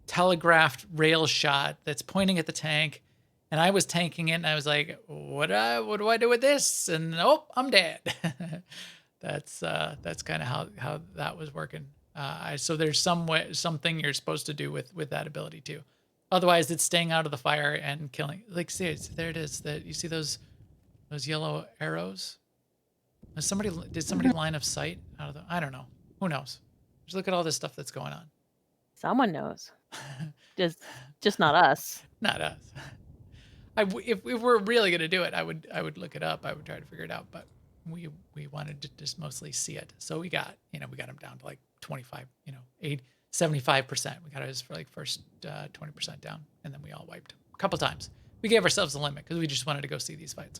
telegraphed rail shot that's pointing at the tank. And I was tanking it, and I was like, what do I do with this? And I'm dead. That's kind of how that was working. So there's something you're supposed to do with that ability too. Otherwise, it's staying out of the fire and killing. Like, see, there it is. That you see those yellow arrows? Did somebody line of sight out of the? I don't know. Who knows? Just look at all this stuff that's going on. Someone knows. just not us. Not us. If we were really gonna do it, I would look it up. I would try to figure it out, but we wanted to just mostly see it. So we got them down to like 25, 75%. We got it for like first 20% down, and then we all wiped a couple times. We gave ourselves a limit because we just wanted to go see these fights.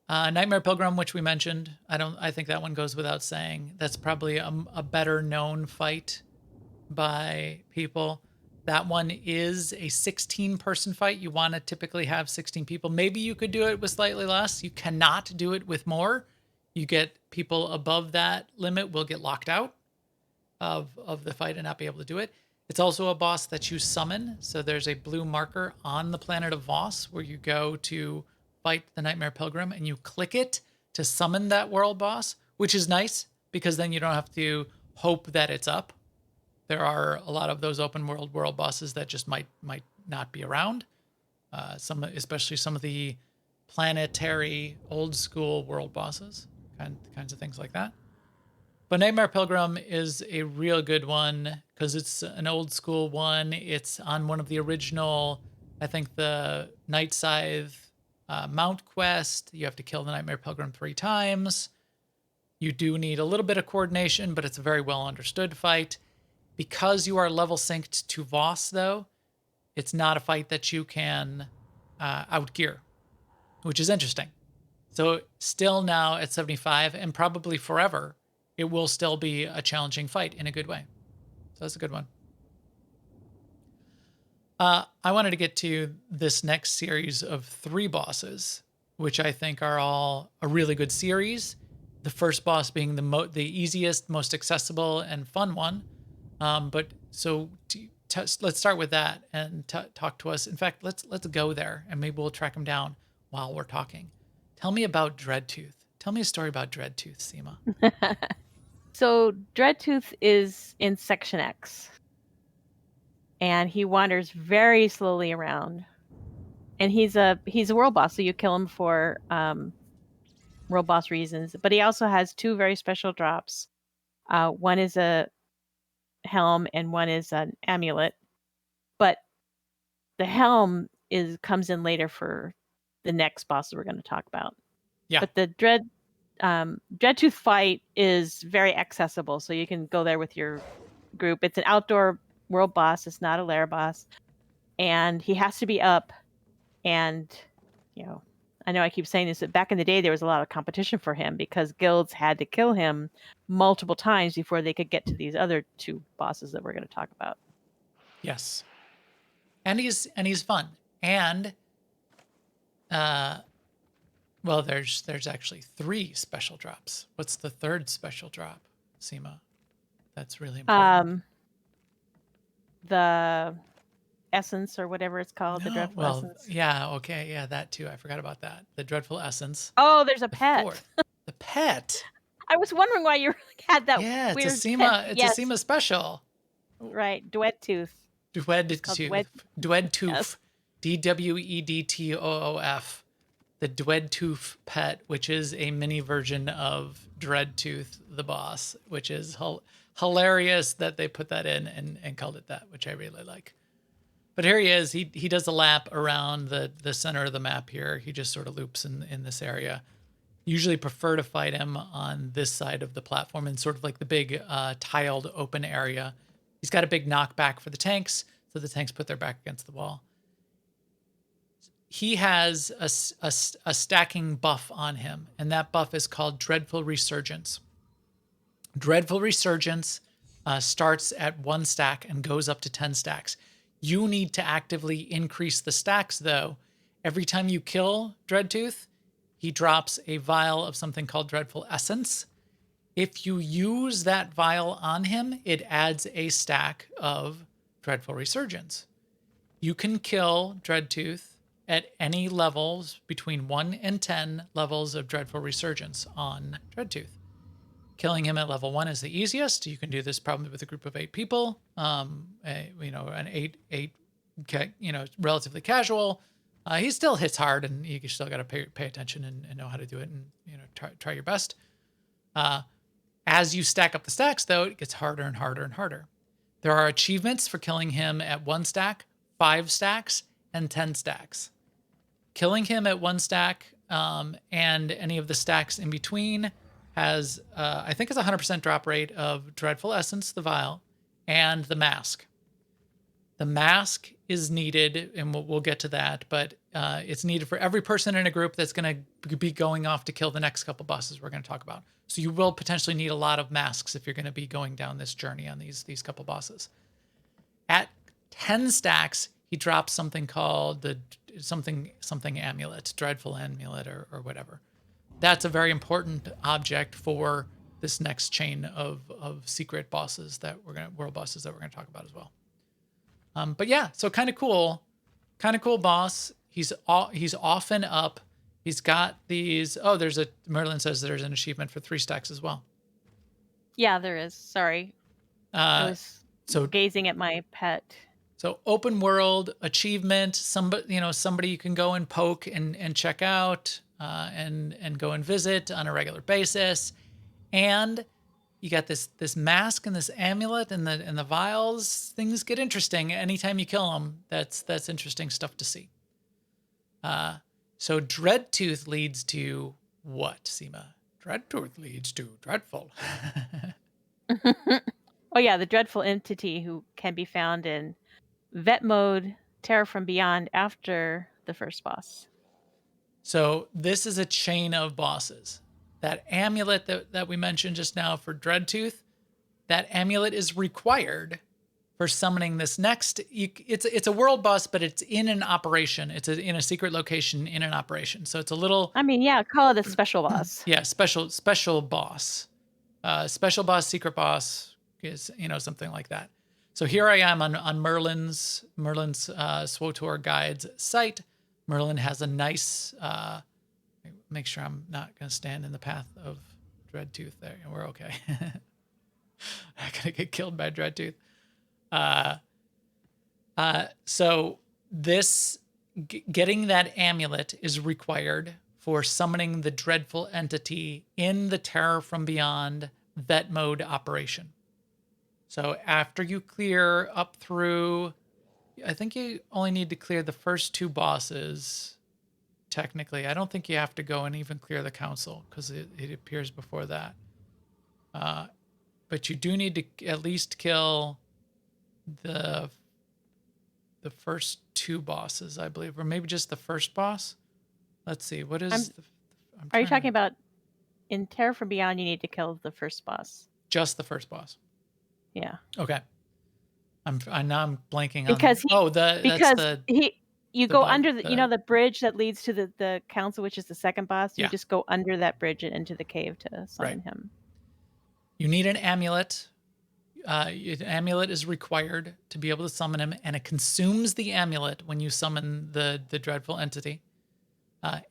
Nightmare Pilgrim, which we mentioned, I think that one goes without saying. That's probably a better known fight by people. That one is a 16-person fight. You want to typically have 16 people. Maybe you could do it with slightly less. You cannot do it with more. You get people above that limit will get locked out of the fight and not be able to do it. It's also a boss that you summon. So there's a blue marker on the planet of Voss where you go to fight the Nightmare Pilgrim, and you click it to summon that world boss, which is nice because then you don't have to hope that it's up. There are a lot of those open world bosses that just might not be around. Especially some of the planetary old school world bosses, kinds of things like that. But Nightmare Pilgrim is a real good one because it's an old school one. It's on one of the original, I think the Night Scythe Mount quest. You have to kill the Nightmare Pilgrim 3 times. You do need a little bit of coordination, but it's a very well understood fight. Because you are level synced to Voss, though, it's not a fight that you can outgear, which is interesting. So still now at 75, and probably forever, it will still be a challenging fight in a good way. So that's a good one. I wanted to get to this next series of 3 bosses, which I think are all a really good series. The first boss being the easiest, most accessible, and fun one. Let's start with that and talk to us. In fact, let's go there, and maybe we'll track him down while we're talking. Tell me about Dreadtooth. Tell me a story about Dreadtooth, Seema. So Dreadtooth is in Section X, and he wanders very slowly around. And he's a world boss, so you kill him for world boss reasons. But he also has 2 very special drops. One is a helm and one is an amulet, but the helm comes in later for the next boss that we're going to talk about. Yeah. But the Dreadtooth fight is very accessible, so you can go there with your group. It's an outdoor world boss. It's not a lair boss, and he has to be up. And I know I keep saying this, but back in the day, there was a lot of competition for him because guilds had to kill him multiple times before they could get to these other 2 bosses that we're going to talk about. Yes. And he's fun. And, there's actually 3 special drops. What's the 3rd special drop, Seema? That's really important. The essence or whatever it's called, the dreadful essence. Yeah, okay, yeah, that too. I forgot about that. The dreadful essence. Oh, there's a pet. 4th. The pet. I was wondering why you had that. Yeah, weird it's a Seema. pet. It's a Seema special. Right, Dreadtooth. Dreadtooth. Dreadtooth. DWEDTOOF. The Dreadtooth pet, which is a mini version of Dreadtooth, the boss, which is hilarious that they put that in and called it that, which I really like. But here he is. He does a lap around the center of the map here. He just sort of loops in this area. Usually prefer to fight him on this side of the platform in sort of like the big tiled open area. He's got a big knockback for the tanks, so the tanks put their back against the wall. He has a stacking buff on him, and that buff is called Dreadful Resurgence. Dreadful Resurgence starts at 1 stack and goes up to 10 stacks. You need to actively increase the stacks, though. Every time you kill Dreadtooth, he drops a vial of something called Dreadful Essence. If you use that vial on him, it adds a stack of Dreadful Resurgence. You can kill Dreadtooth at any levels between 1 and 10 levels of Dreadful Resurgence on Dreadtooth. Killing him at level 1 is the easiest. You can do this probably with a group of 8 people. An 8, relatively casual. He still hits hard, and you still got to pay attention and know how to do it, and try your best. As you stack up the stacks, though, it gets harder and harder and harder. There are achievements for killing him at 1 stack, 5 stacks, and 10 stacks. Killing him at 1 stack and any of the stacks in between has, I think it's 100% drop rate of Dreadful Essence, the vial, and the mask. The mask is needed, and we'll get to that, but it's needed for every person in a group that's going to be going off to kill the next couple bosses we're going to talk about. So you will potentially need a lot of masks if you're going to be going down this journey on these couple bosses. At 10 stacks, he drops something called the something amulet, Dreadful Amulet or whatever. That's a very important object for this next chain of secret bosses world bosses that we're gonna talk about as well. But yeah, so kind of cool boss. He's often up. He's got these. Oh, Merlin says there's an achievement for 3 stacks as well. Yeah, there is. Sorry, I was gazing at my pet. So open world achievement. Somebody you can go and poke and check out and go and visit on a regular basis. And you got this mask and this amulet and the vials. Things get interesting anytime you kill them. That's interesting stuff to see. So Dreadtooth leads to what, Seema? Dreadtooth leads to Dreadful. Oh yeah, the Dreadful entity who can be found in Vet Mode, Terror from Beyond after the first boss. So this is a chain of bosses. That amulet that we mentioned just now for Dreadtooth, that amulet is required for summoning this next. It's a world boss, but it's in an operation. It's in a secret location in an operation. So it's a little. I mean, yeah, call it a special boss. Yeah, special boss, special boss, secret boss is something like that. So here I am on Merlin's SWTOR guide's site. Merlin has a nice. Make sure I'm not going to stand in the path of Dreadtooth there. We're okay. Not going to get killed by Dreadtooth. So this getting that amulet is required for summoning the Dreadful entity in the Terror from Beyond Vet Mode operation. So after you clear up through, I think you only need to clear the first 2 bosses. Technically, I don't think you have to go and even clear the council because it appears before that. But you do need to at least kill the first 2 bosses, I believe, or maybe just the first boss. Let's see. What is? Are you talking about in Terror from Beyond? You need to kill the first boss. Just the first boss. Yeah. Okay. I'm blanking because on. You go under the bridge that leads to the council, which is the second boss. You just go under that bridge and into the cave to summon him. You need an amulet. An amulet is required to be able to summon him, and it consumes the amulet when you summon the Dreadful entity.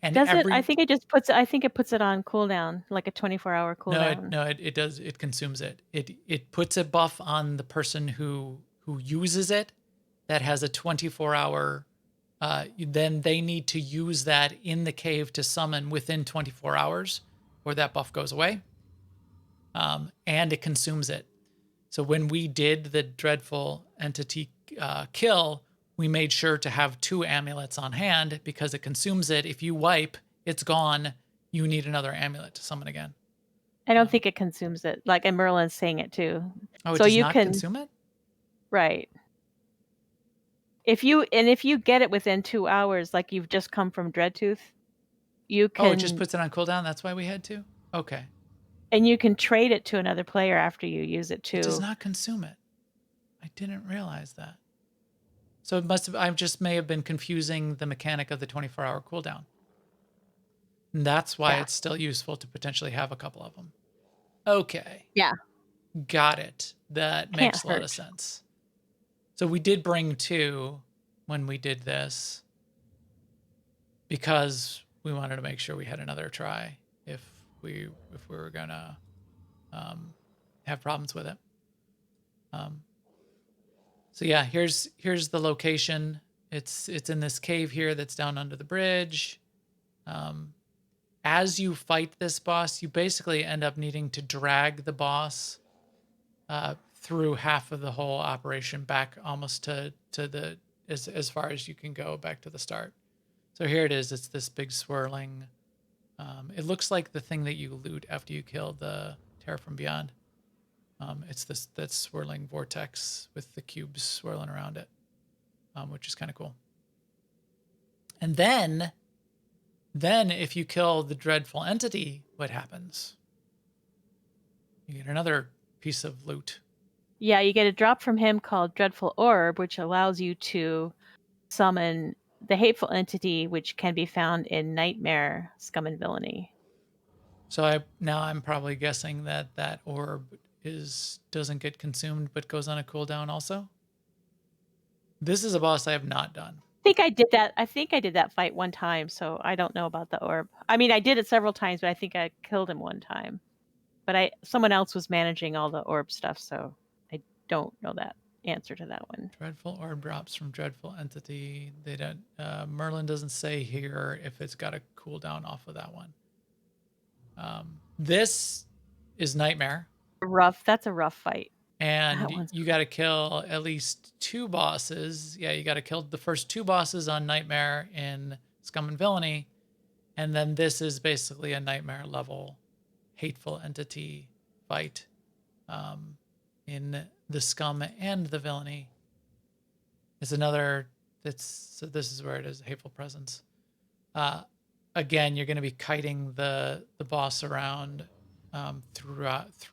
And does it? I think it just puts. I think it puts it on cooldown, like a 24-hour cooldown. No, it does. It consumes it. It puts a buff on the person who uses it that has a 24-hour. Then they need to use that in the cave to summon within 24 hours, or that buff goes away. And it consumes it. So when we did the Dreadful entity kill, we made sure to have 2 amulets on hand because it consumes it. If you wipe, it's gone. You need another amulet to summon again. I don't think it consumes it. And Merlin's saying it too. Oh, it does not consume it? Right. If you get it within 2 hours, like you've just come from Dreadtooth, you can. Oh, it just puts it on cooldown. That's why we had to. Okay. And you can trade it to another player after you use it too. It does not consume it. I didn't realize that. So it must have. I just may have been confusing the mechanic of the 24-hour cooldown. And that's why it's still useful to potentially have a couple of them. Okay. Yeah. Got it. That Can't makes a lot of hurt. sense. So we did bring 2 when we did this because we wanted to make sure we had another try if we were gonna have problems with it. So yeah, here's the location. It's in this cave here that's down under the bridge. As you fight this boss, you basically end up needing to drag the boss through half of the whole operation back almost to the as far as you can go back to the start. So here it is. It's this big swirling. It looks like the thing that you loot after you kill the Terror from Beyond. It's that swirling vortex with the cubes swirling around it, which is kind of cool. And then if you kill the dreadful entity, what happens? You get another piece of loot. Yeah, you get a drop from him called Dreadful Orb, which allows you to summon the hateful entity, which can be found in Nightmare, Scum and Villainy. So I'm probably guessing that orb doesn't get consumed but goes on a cooldown also. This is a boss I have not done. I think I did that fight one time, so I don't know about the orb. I mean, I did it several times, but I think I killed him one time. But someone else was managing all the orb stuff, so I don't know that answer to that one. Dreadful orb drops from dreadful entity. They don't. Merlin doesn't say here if it's got a cooldown off of that one. This is Nightmare. That's a rough fight. And you got to kill at least 2 bosses. Yeah, you got to kill the first 2 bosses on Nightmare in Scum and Villainy. And then this is basically a Nightmare level hateful entity fight in the Scum and the Villainy. It's another, so this is where it is, hateful presence. Again, you're going to be kiting the boss around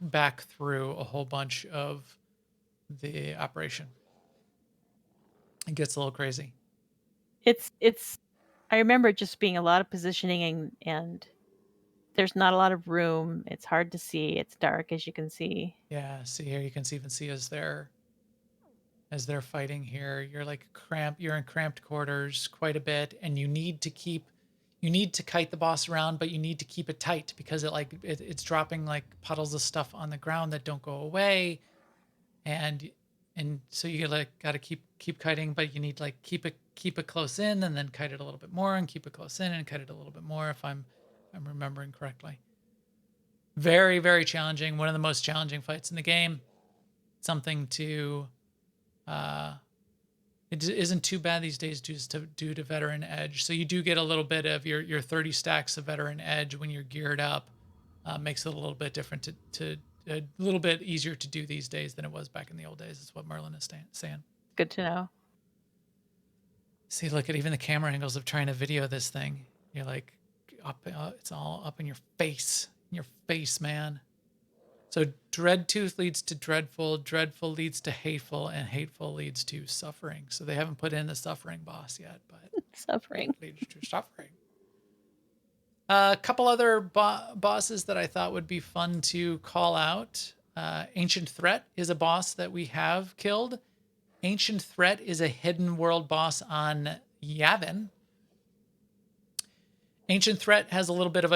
back through a whole bunch of the operation. It gets a little crazy. It's I remember just being a lot of positioning and there's not a lot of room. It's hard to see. It's dark, as you can see. Yeah, see here, you can even see as they're fighting here, you're in cramped quarters quite a bit, and you need to kite the boss around, but you need to keep it tight because it's dropping like puddles of stuff on the ground that don't go away, and so you got to keep kiting, but you need keep it close in and then kite it a little bit more and keep it close in and kite it a little bit more if I'm remembering correctly. Very, very challenging. One of the most challenging fights in the game. Something to it isn't too bad these days due to veteran edge. So you do get a little bit of your 30 stacks of veteran edge when you're geared up. Makes it a little bit different to a little bit easier to do these days than it was back in the old days. Is what Merlin is saying. Good to know. See, look at even the camera angles of trying to video this thing. You're like up, it's all up in your face, man. So Dreadtooth leads to dreadful, dreadful leads to hateful, and hateful leads to suffering. So they haven't put in the suffering boss yet, but Suffering leads to suffering. A couple other bosses that I thought would be fun to call out. Ancient Threat is a boss that we have killed. Ancient Threat is a hidden world boss on Yavin. Ancient Threat has a little bit of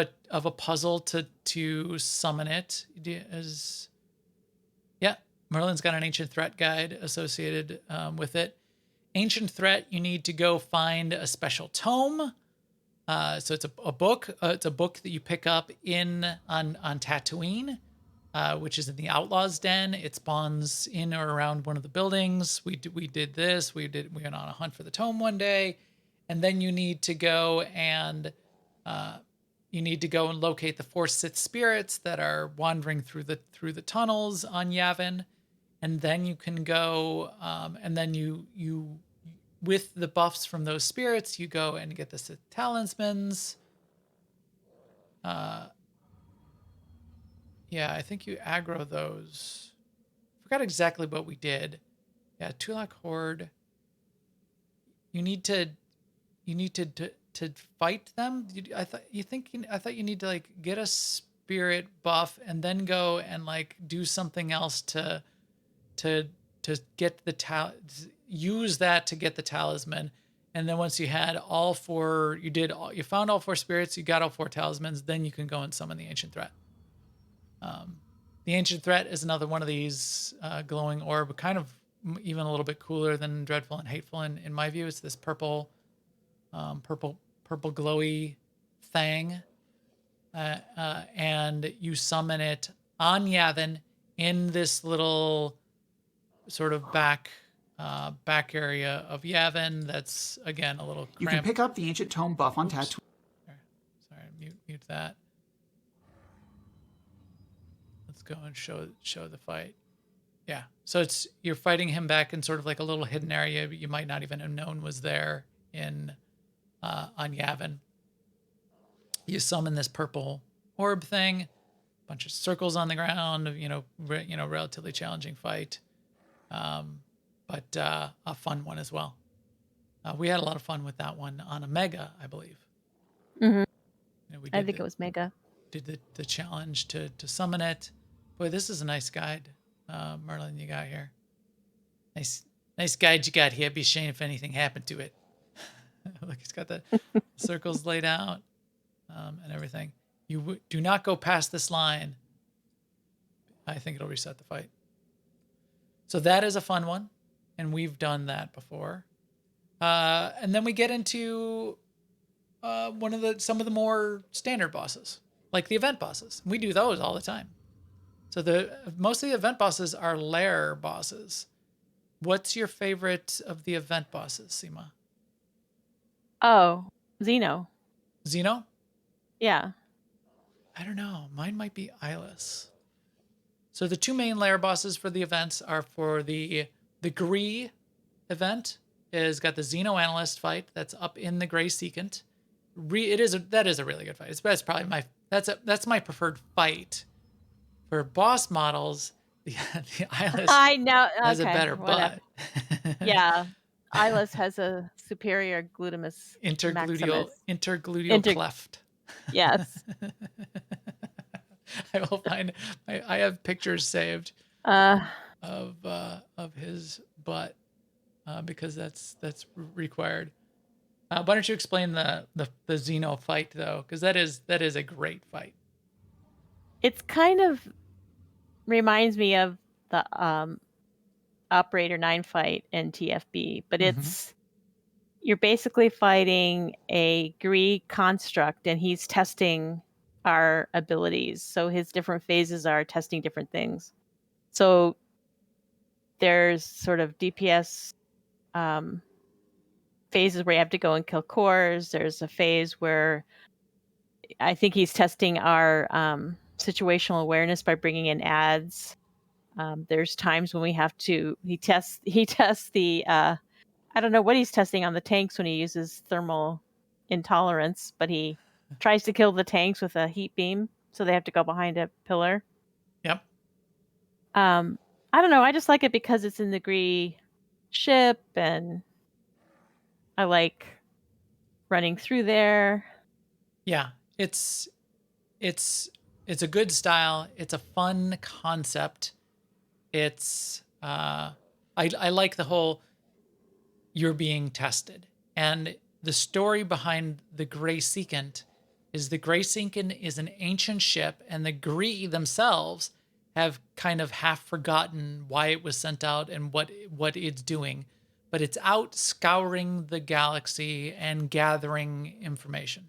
a puzzle to summon it. Merlin's got an Ancient Threat guide associated with it. Ancient Threat, you need to go find a special tome. So it's a book. It's a book that you pick up on Tatooine, which is in the Outlaws' Den. It spawns in or around one of the buildings. We did this. We went on a hunt for the tome one day, and then you need to go and locate the 4 Sith spirits that are wandering through the tunnels on Yavin, and then you can go and then you with the buffs from those spirits, you go and get the Sith talismans. I think you aggro those. Forgot exactly what we did. Yeah, Tulak Horde. You need to fight them. I thought you need to get a spirit buff and then go and like do something else to get the use that to get the talisman. And then once you had all four, you found all four spirits, you got all four talismans, then you can go and summon the Ancient Threat. The Ancient Threat is another one of these glowing orb, kind of even a little bit cooler than Dreadful and Hateful in my view. It's this purple glowy thing. And you summon it on Yavin in this little sort of back area of Yavin. That's again a little cramped. You can pick up the Ancient Tome buff on Tatooine. Sorry, mute that. Let's go and show the fight. Yeah, so you're fighting him back in sort of like a little hidden area you might not even have known was there on Yavin. You summon this purple orb thing, a bunch of circles on the ground, relatively challenging fight, but a fun one as well. We had a lot of fun with that one on Omega, I believe. Mm-hmm. I think it was Mega. Did the challenge to summon it. Boy, this is a nice guide, Merlin, you got here. Nice guide you got here. Be ashamed if anything happened to it. Look, it's got the circles laid out. And everything. You do not go past this line. I think it'll reset the fight. So that is a fun one, and we've done that before. And then we get into some of the more standard bosses, like the event bosses. We do those all the time. So most of the event bosses are lair bosses. What's your favorite of the event bosses, Seema? Oh, Xeno. Xeno? Yeah. I don't know. Mine might be Eyeless. So the two main lair bosses for the events are for the Gree event is got the Xeno Analyst fight that's up in the Grey Secant. That is a really good fight. That's probably that's my preferred fight. For boss models, the Eyeless I know has a better butt. Yeah. Eyeless has a superior glutamus intergluteal cleft. Yes. I will find. I have pictures saved of his butt because that's required. Why don't you explain the Xeno fight though? Because that is a great fight. It's kind of reminds me of the Operator 9 fight in TFB, but you're basically fighting a Gree construct, and he's testing our abilities. So his different phases are testing different things. So there's sort of DPS phases where you have to go and kill cores. There's a phase where I think he's testing our situational awareness by bringing in ads. There's times when he tests the I don't know what he's testing on the tanks when he uses thermal intolerance, but he tries to kill the tanks with a heat beam, so they have to go behind a pillar. Yep. I don't know. I just like it because it's in the Gree ship, and I like running through there. Yeah, it's a good style. It's a fun concept. It's I like the whole you're being tested. And the story behind the Grey Secant is the Grey Secant is an ancient ship, and the Gree themselves have kind of half forgotten why it was sent out and what it's doing. But it's out scouring the galaxy and gathering information.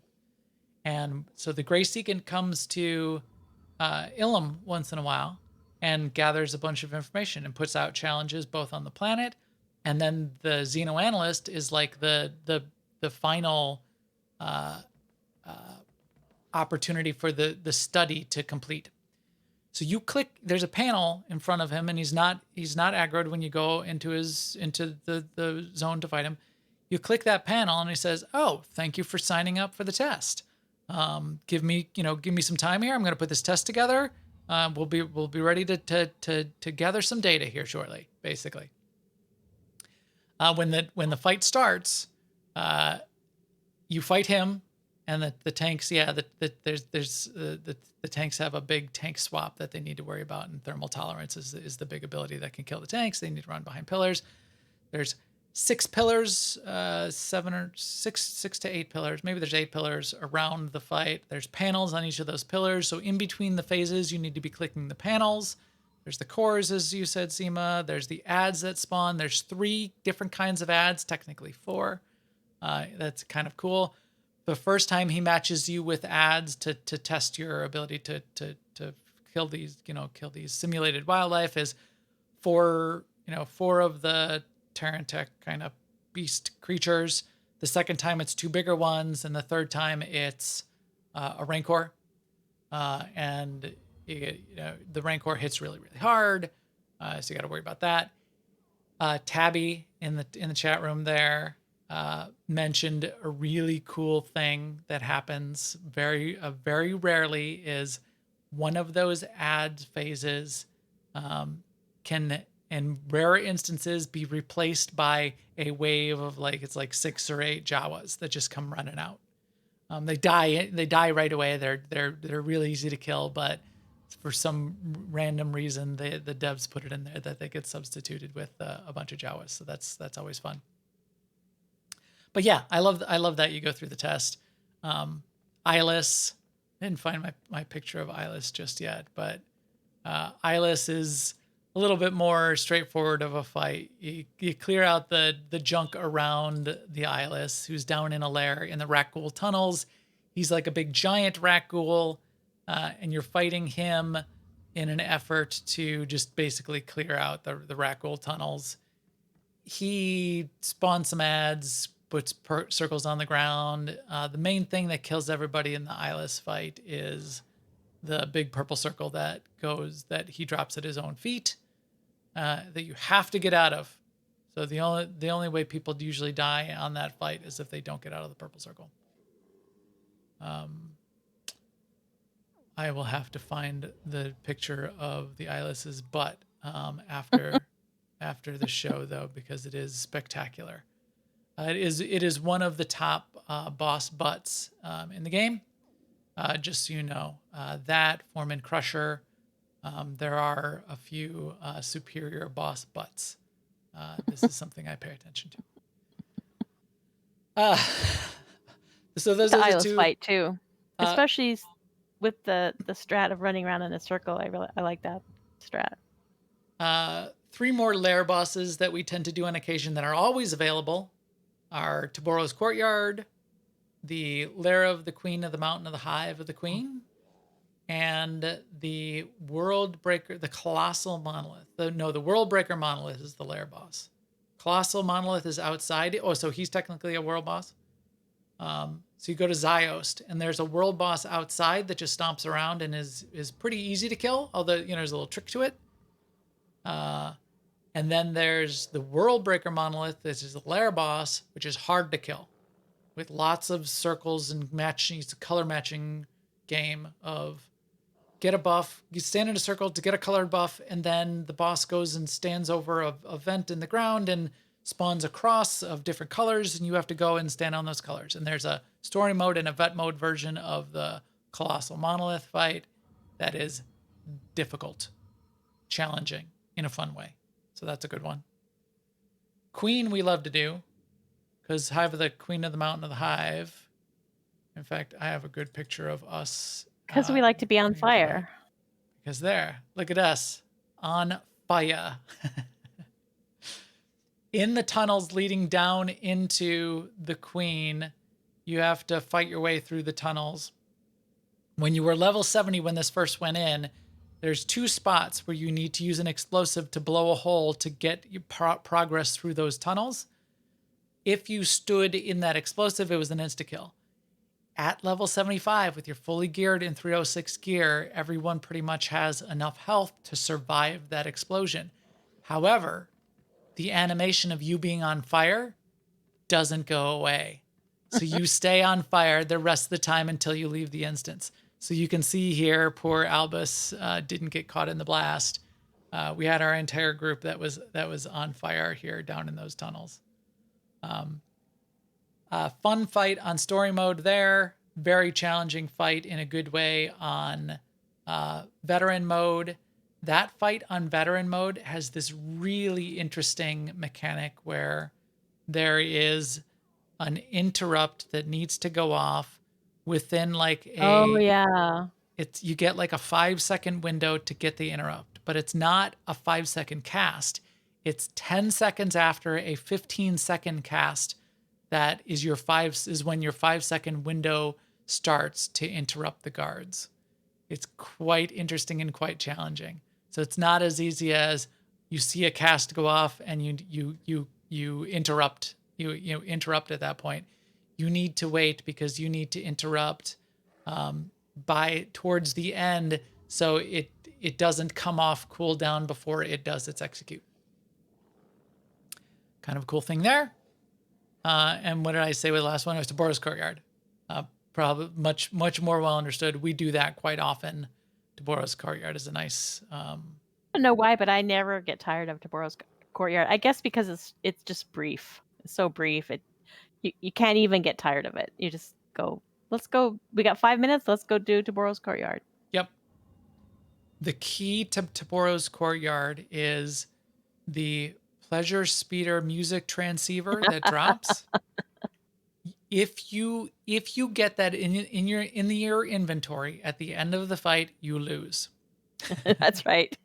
And so the Grey Secant comes to Ilum once in a while and gathers a bunch of information and puts out challenges both on the planet, and then the Xeno Analyst is like the final opportunity for the study to complete. So you click. There's a panel in front of him, and he's not aggroed when you go into the zone to fight him. You click that panel, and he says, "Oh, thank you for signing up for the test. Give me some time here. I'm going to put this test together. We'll be ready to gather some data here shortly." Basically, when the fight starts, you fight him, And the tanks, the tanks have a big tank swap that they need to worry about, and thermal tolerance is the big ability that can kill the tanks. They need to run behind pillars. There's 6 pillars, 6 to 8 pillars. Maybe there's 8 pillars around the fight. There's panels on each of those pillars. So in between the phases, you need to be clicking the panels. There's the cores, as you said, Seema. There's the ads that spawn. There's 3 different kinds of ads, technically 4. That's kind of cool. The first time he matches you with ads to test your ability to kill these simulated wildlife is 4 of the Terrantech kind of beast creatures. The second time it's 2 bigger ones, and the third time it's a Rancor. And the Rancor hits really, really hard, so you got to worry about that. Tabby in the chat room there mentioned a really cool thing that happens very rarely is one of those ad phases can, in rare instances, be replaced by a wave of it's 6 or 8 Jawas that just come running out. They die right away. They're really easy to kill, but for some random reason, the devs put it in there that they get substituted with a bunch of Jawas. So that's always fun. But yeah, I love that you go through the test. Eyeless, I didn't find my picture of Eyeless just yet, but Eyeless is a little bit more straightforward of a fight. You clear out the junk around the Eyeless, who's down in a lair in the rat ghoul tunnels. He's like a big giant rat ghoul, and you're fighting him in an effort to just basically clear out the rat ghoul tunnels. He spawns some ads, puts circles on the ground. The main thing that kills everybody in the Eyeless fight is the big purple circle that he drops at his own feet, that you have to get out of. So the only way people usually die on that fight is if they don't get out of the purple circle. I will have to find the picture of the Eyeless's butt after the show, though, because it is spectacular. It is one of the top boss butts in the game. Just so you know, that Foreman Crusher. There are a few superior boss butts. This is something I pay attention to. So those the are the Eyeless 2 fight too, especially with the strat of running around in a circle. I like that strat. 3 more lair bosses that we tend to do on occasion that are always available are Taboro's Courtyard, the Lair of the Queen of the Mountain of the Hive of the Queen, and the World Breaker, the Colossal Monolith. The World Breaker Monolith is the lair boss. Colossal Monolith is outside. Oh, so he's technically a world boss. So you go to Ziost, and there's a world boss outside that just stomps around and is pretty easy to kill, although there's a little trick to it. And then there's the World Breaker Monolith. This is the lair boss, which is hard to kill, with lots of circles and matching. It's a color matching game of get a buff, you stand in a circle to get a colored buff, and then the boss goes and stands over a vent in the ground and spawns a cross of different colors, and you have to go and stand on those colors. And there's a story mode and a vet mode version of the Colossal Monolith fight that is difficult, challenging in a fun way. So that's a good one. Queen we love to do, because Hive of the Queen of the Mountain of the Hive. In fact, I have a good picture of us. Because we like to be on fire. Because look at us, on fire. In the tunnels leading down into the Queen, you have to fight your way through the tunnels. When you were level 70 when this first went in, there's 2 spots where you need to use an explosive to blow a hole to get your progress through those tunnels. If you stood in that explosive, it was an insta-kill. At level 75, with your fully geared in 306 gear, everyone pretty much has enough health to survive that explosion. However, the animation of you being on fire doesn't go away. So you stay on fire the rest of the time until you leave the instance. So you can see here, poor Albus didn't get caught in the blast. We had our entire group that was on fire here down in those tunnels. Fun fight on story mode there. very challenging fight in a good way on veteran mode. That fight on veteran mode has this really interesting mechanic where there is an interrupt that needs to go off within like Oh yeah. you get like a 5-second window to get the interrupt, but it's not a 5-second cast. It's 10 seconds after a 15-second cast that is when your 5-second window starts to interrupt the guards. It's quite interesting and quite challenging. So it's not as easy as you see a cast go off and you interrupt. You interrupt at that point. You need to wait because you need to interrupt by towards the end, so it doesn't come off cooldown before it does its execute. Kind of a cool thing there. And what did I say with the last one? It was Taboro's Courtyard. Probably much more well understood. We do that quite often. Taboro's Courtyard is a nice. I don't know why, but I never get tired of Taboro's Courtyard. I guess because it's just brief. It's so brief. You can't even get tired of it. You just go. Let's go. We got 5 minutes. Let's go do Taboro's Courtyard. Yep. The key to Taboro's Courtyard is the pleasure speeder music transceiver that drops. If you get that in your inventory at the end of the fight, you lose. That's right.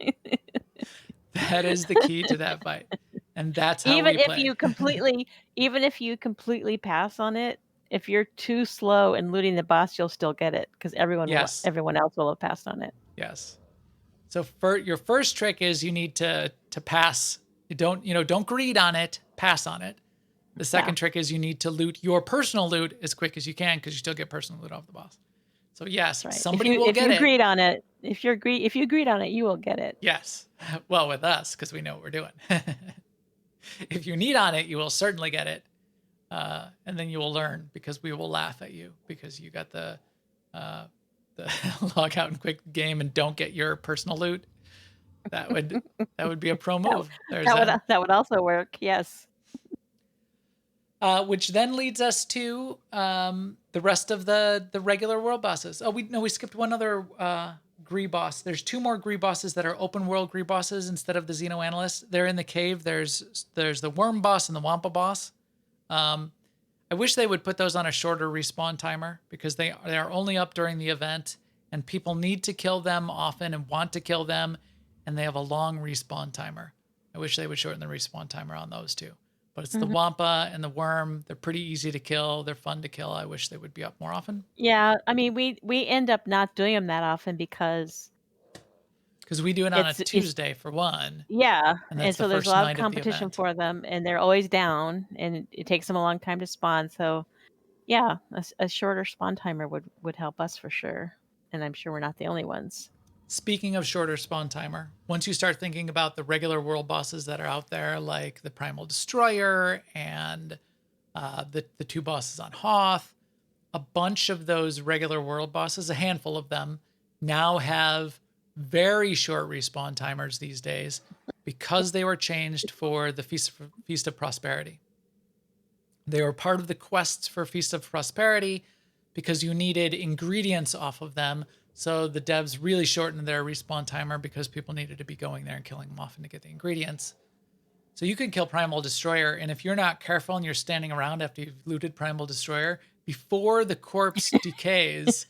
That is the key to that fight, and that's how even we if play. even if you completely pass on it, if you're too slow in looting the boss, you'll still get it because everyone else will have passed on it. Yes. So your first trick is you need to pass. Don't greed on it. Pass on it. The second trick is you need to loot your personal loot as quick as you can because you still get personal loot off the boss. So yes, right. somebody will get it. If you greed on it, if you greed on it, you will get it. Yes. Well, with us, because we know what we're doing. If you need on it, you will certainly get it. And then you will learn because we will laugh at you because you got the log out and quit game and don't get your personal loot. That would be a pro move. That would also work. Yes. Which then leads us to the rest of the regular world bosses. Oh, we skipped one other Gree boss. There's 2 more Gree bosses that are open world Gree bosses instead of the Xeno Analyst. They're in the cave. There's the Worm boss and the Wampa boss. I wish they would put those on a shorter respawn timer because they are only up during the event and people need to kill them often and want to kill them, and they have a long respawn timer. I wish they would shorten the respawn timer on those 2. But it's the Wampa and the Worm. They're pretty easy to kill. They're fun to kill. I wish they would be up more often. Yeah, I mean, we end up not doing them that often because we do it on a Tuesday for one. Yeah, and so there's a lot of competition for them, and they're always down, and it takes them a long time to spawn. So, yeah, a shorter spawn timer would help us for sure, and I'm sure we're not the only ones. Speaking of shorter spawn timer, once you start thinking about the regular world bosses that are out there, like the Primal Destroyer and the 2 bosses on Hoth, a bunch of those regular world bosses, a handful of them, now have very short respawn timers these days because they were changed for the Feast of Prosperity. They were part of the quests for Feast of Prosperity because you needed ingredients off of them. So the devs really shortened their respawn timer because people needed to be going there and killing them often to get the ingredients. So you can kill Primal Destroyer, and if you're not careful and you're standing around after you've looted Primal Destroyer, before the corpse decays,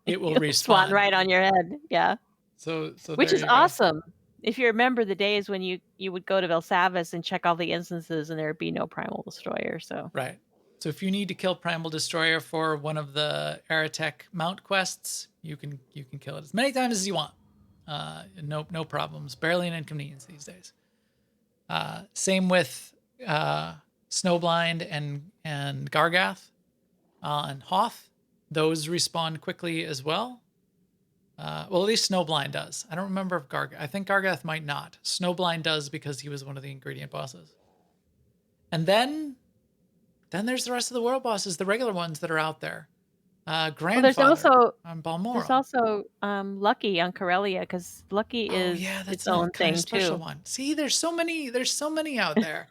it will respawn. Spawn right on your head, yeah. So which is awesome. If you remember the days when you would go to Velsavis and check all the instances and there would be no Primal Destroyer. So right. So if you need to kill Primal Destroyer for one of the Aratech mount quests, you can kill it as many times as you want. No problems. Barely an inconvenience these days. Same with Snowblind and Gargath on Hoth. Those respawn quickly as well. Well, at least Snowblind does. I don't remember if I think Gargath might not. Snowblind does because he was one of the ingredient bosses. And then there's the rest of the world bosses, the regular ones that are out there. Grandfather there's also on Balmoral. There's also Lucky on Corellia because Lucky is its own thing special too. One. See, there's so many out there.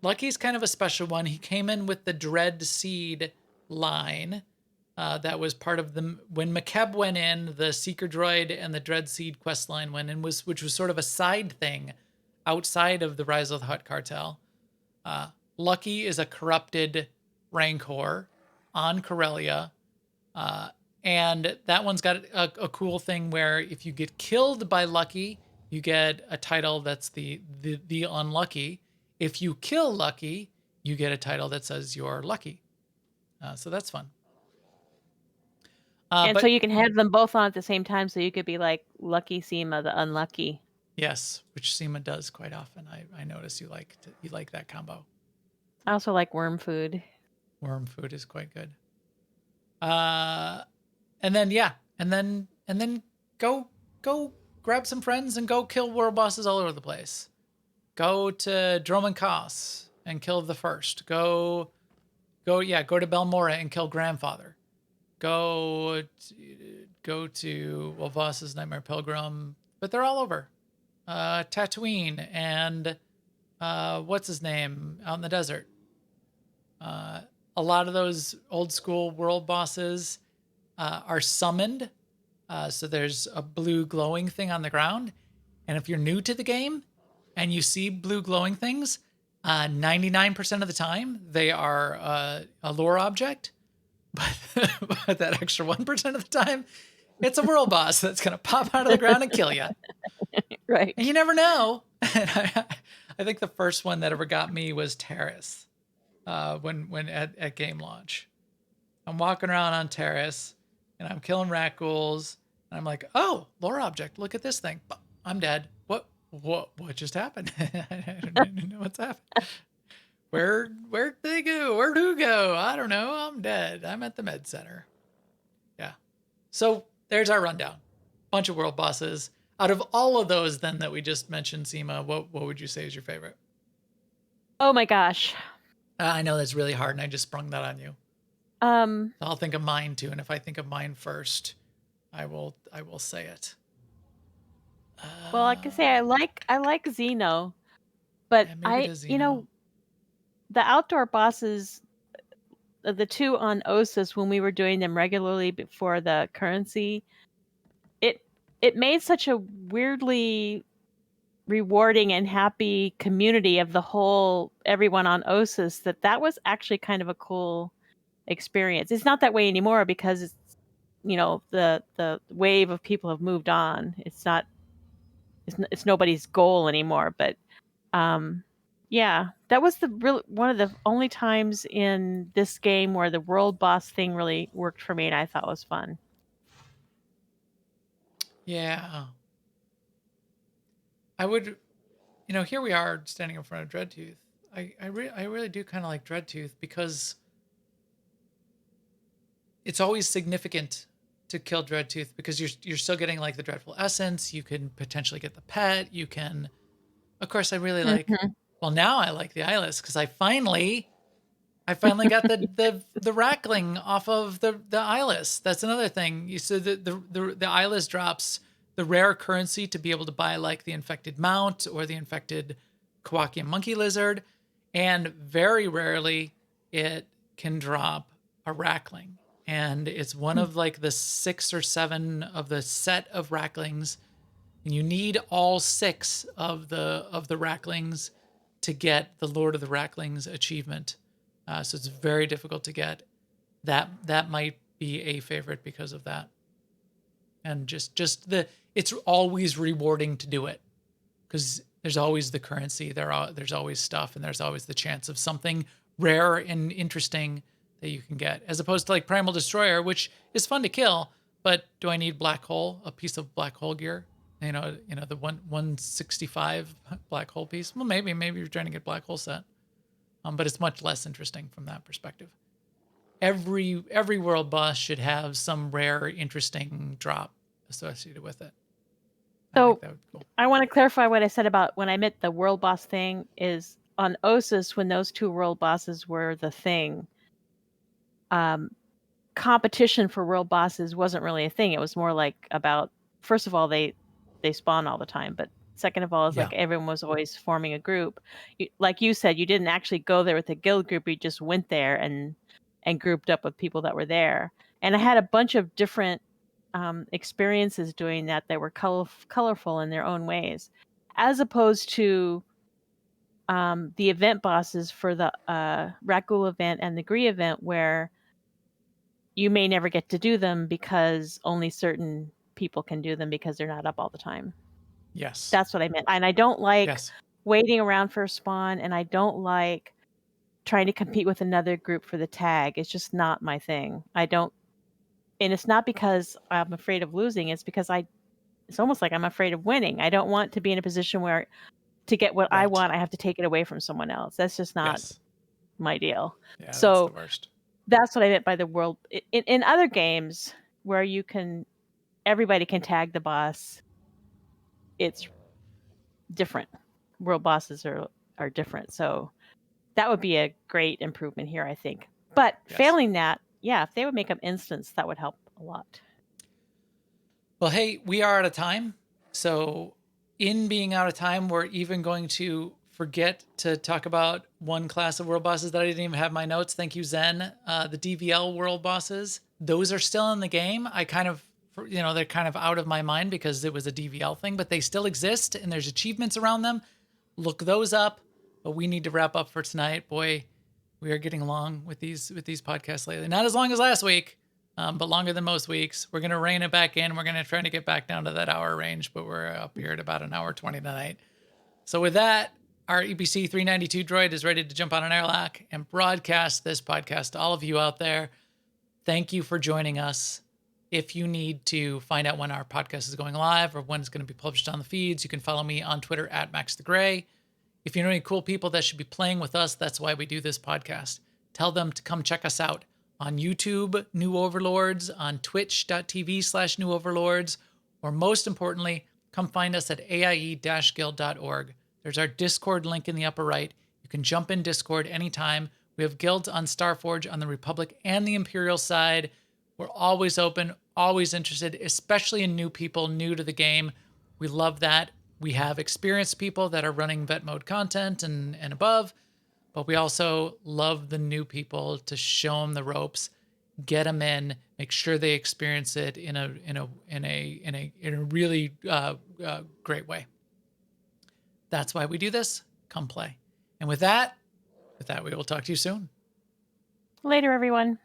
Lucky's kind of a special one. He came in with the Dread Seed line, that was part of the when McKeb went in, the Seeker Droid and the Dreadseed questline went in, which was sort of a side thing outside of the Rise of the Hutt cartel. Lucky is a corrupted Rancor on Corellia, and that one's got a cool thing where if you get killed by Lucky, you get a title that's the unlucky. If you kill Lucky, you get a title that says you're lucky. So that's fun. And But so you can have them both on at the same time, so you could be like Lucky Seema, the unlucky. yes, which Seema does quite often. I notice you like that combo. I also like worm food. Worm food is quite good. And then go grab some friends and go kill world bosses all over the place. Go to Droman Kos and kill the first. Go to Belmora and kill Grandfather. Go to Voss's Nightmare Pilgrim, but they're all over. Tatooine and what's his name out in the desert. A lot of those old school world bosses are summoned. So there's a blue glowing thing on the ground. And if you're new to the game and you see blue glowing things, 99% of the time they are a lore object. But that extra 1% of the time, it's a world boss that's going to pop out of the ground and kill you. Right. And you never know. And I think the first one that ever got me was Terrace. When at game launch, I'm walking around on Terrace and I'm killing rat ghouls and I'm like, oh, lore object, look at this thing. I'm dead. What just happened? I don't even know what's happened. Where'd they go? Where'd who go? I don't know. I'm dead. I'm at the med center. Yeah. So there's our rundown. Bunch of world bosses. Out of all of those then that we just mentioned, Seema, what would you say is your favorite? Oh my gosh. I know that's really hard and I just sprung that on you. I'll think of mine too. And if I think of mine first, I will say it. Well, like I say, I like Xeno, but yeah, the outdoor bosses, the two on Osis when we were doing them regularly before the currency, it made such a weirdly rewarding and happy community of the whole everyone on Osis that was actually kind of a cool experience. It's not that way anymore because it's the wave of people have moved on. It's nobody's goal anymore, but yeah, that was one of the only times in this game where the world boss thing really worked for me and I thought was fun. Yeah. I would, here we are standing in front of Dreadtooth. I really do kind of like Dreadtooth because it's always significant to kill Dreadtooth because you're still getting like the dreadful essence. You can potentially get the pet. You can, of course, I really like. Well, now I like the eyeless because I finally got the Rackling off of the eyeless. That's another thing. So the eyeless drops the rare currency to be able to buy like the infected mount or the infected Kowakian monkey lizard, and very rarely it can drop a Rackling. And it's one of like the 6 or 7 of the set of Racklings, and you need all 6 of the Racklings to get the Lord of the Racklings achievement. So it's very difficult to get. That might be a favorite because of that. And it's always rewarding to do it because there's always the currency, there's always stuff, and there's always the chance of something rare and interesting that you can get, as opposed to like Primal Destroyer, which is fun to kill, but do I need black hole, a piece of black hole gear? The 165 black hole piece. Well, maybe you're trying to get black hole set, but it's much less interesting from that perspective. Every world boss should have some rare, interesting drop associated with it. So Cool. I want to clarify what I said about when I meant the world boss thing is on Osis when those 2 world bosses were the thing. Competition for world bosses wasn't really a thing. It was more like about, first of all, they spawn all the time, but second of all, it's like everyone was always forming a group. Like you said, you didn't actually go there with a guild group. You just went there and grouped up with people that were there. And I had a bunch of different experiences doing that were colorful in their own ways, as opposed to the event bosses for the Rakghoul event and the Gree event, where you may never get to do them because only certain people can do them because they're not up all the time. Yes. That's what I meant. And I don't like Yes. waiting around for a spawn, and I don't like trying to compete with another group for the tag. It's just not my thing. I don't, and it's not because I'm afraid of losing. It's because it's almost like I'm afraid of winning. I don't want to be in a position where to get what I Right. want, I have to take it away from someone else. That's just not Yes. my deal. Yeah, So that's the worst. that's what I meant by the world. In other games where everybody can tag the boss, it's different. World bosses are different. So that would be a great improvement here, I think. But Yes. failing that, yeah, if they would make them instants, that would help a lot. Well, hey, we are out of time. So in being out of time, we're even going to forget to talk about one class of world bosses that I didn't even have in my notes. Thank you, Zen. The DVL world bosses, those are still in the game. I kind of, they're kind of out of my mind because it was a DVL thing, but they still exist and there's achievements around them. Look those up. But we need to wrap up for tonight. Boy, we are getting long with these podcasts lately. Not as long as last week, but longer than most weeks. We're going to rein it back in. We're going to try to get back down to that hour range, but we're up here at about an hour 20 tonight. So with that, our EPC 392 droid is ready to jump on an airlock and broadcast this podcast to all of you out there. Thank you for joining us. If you need to find out when our podcast is going live or when it's going to be published on the feeds, you can follow me on Twitter at MaxTheGray. If you know any cool people that should be playing with us, that's why we do this podcast. Tell them to come check us out on YouTube, New Overlords, on twitch.tv/New Overlords, or most importantly, come find us at aie-guild.org. There's our Discord link in the upper right. You can jump in Discord anytime. We have guilds on Starforge on the Republic and the Imperial side. We're always open, always interested, especially in new people, new to the game. We love that. We have experienced people that are running vet mode content and above, but we also love the new people to show them the ropes, get them in, make sure they experience it in a really great way. That's why we do this. Come play. And with that, we will talk to you soon. Later, everyone.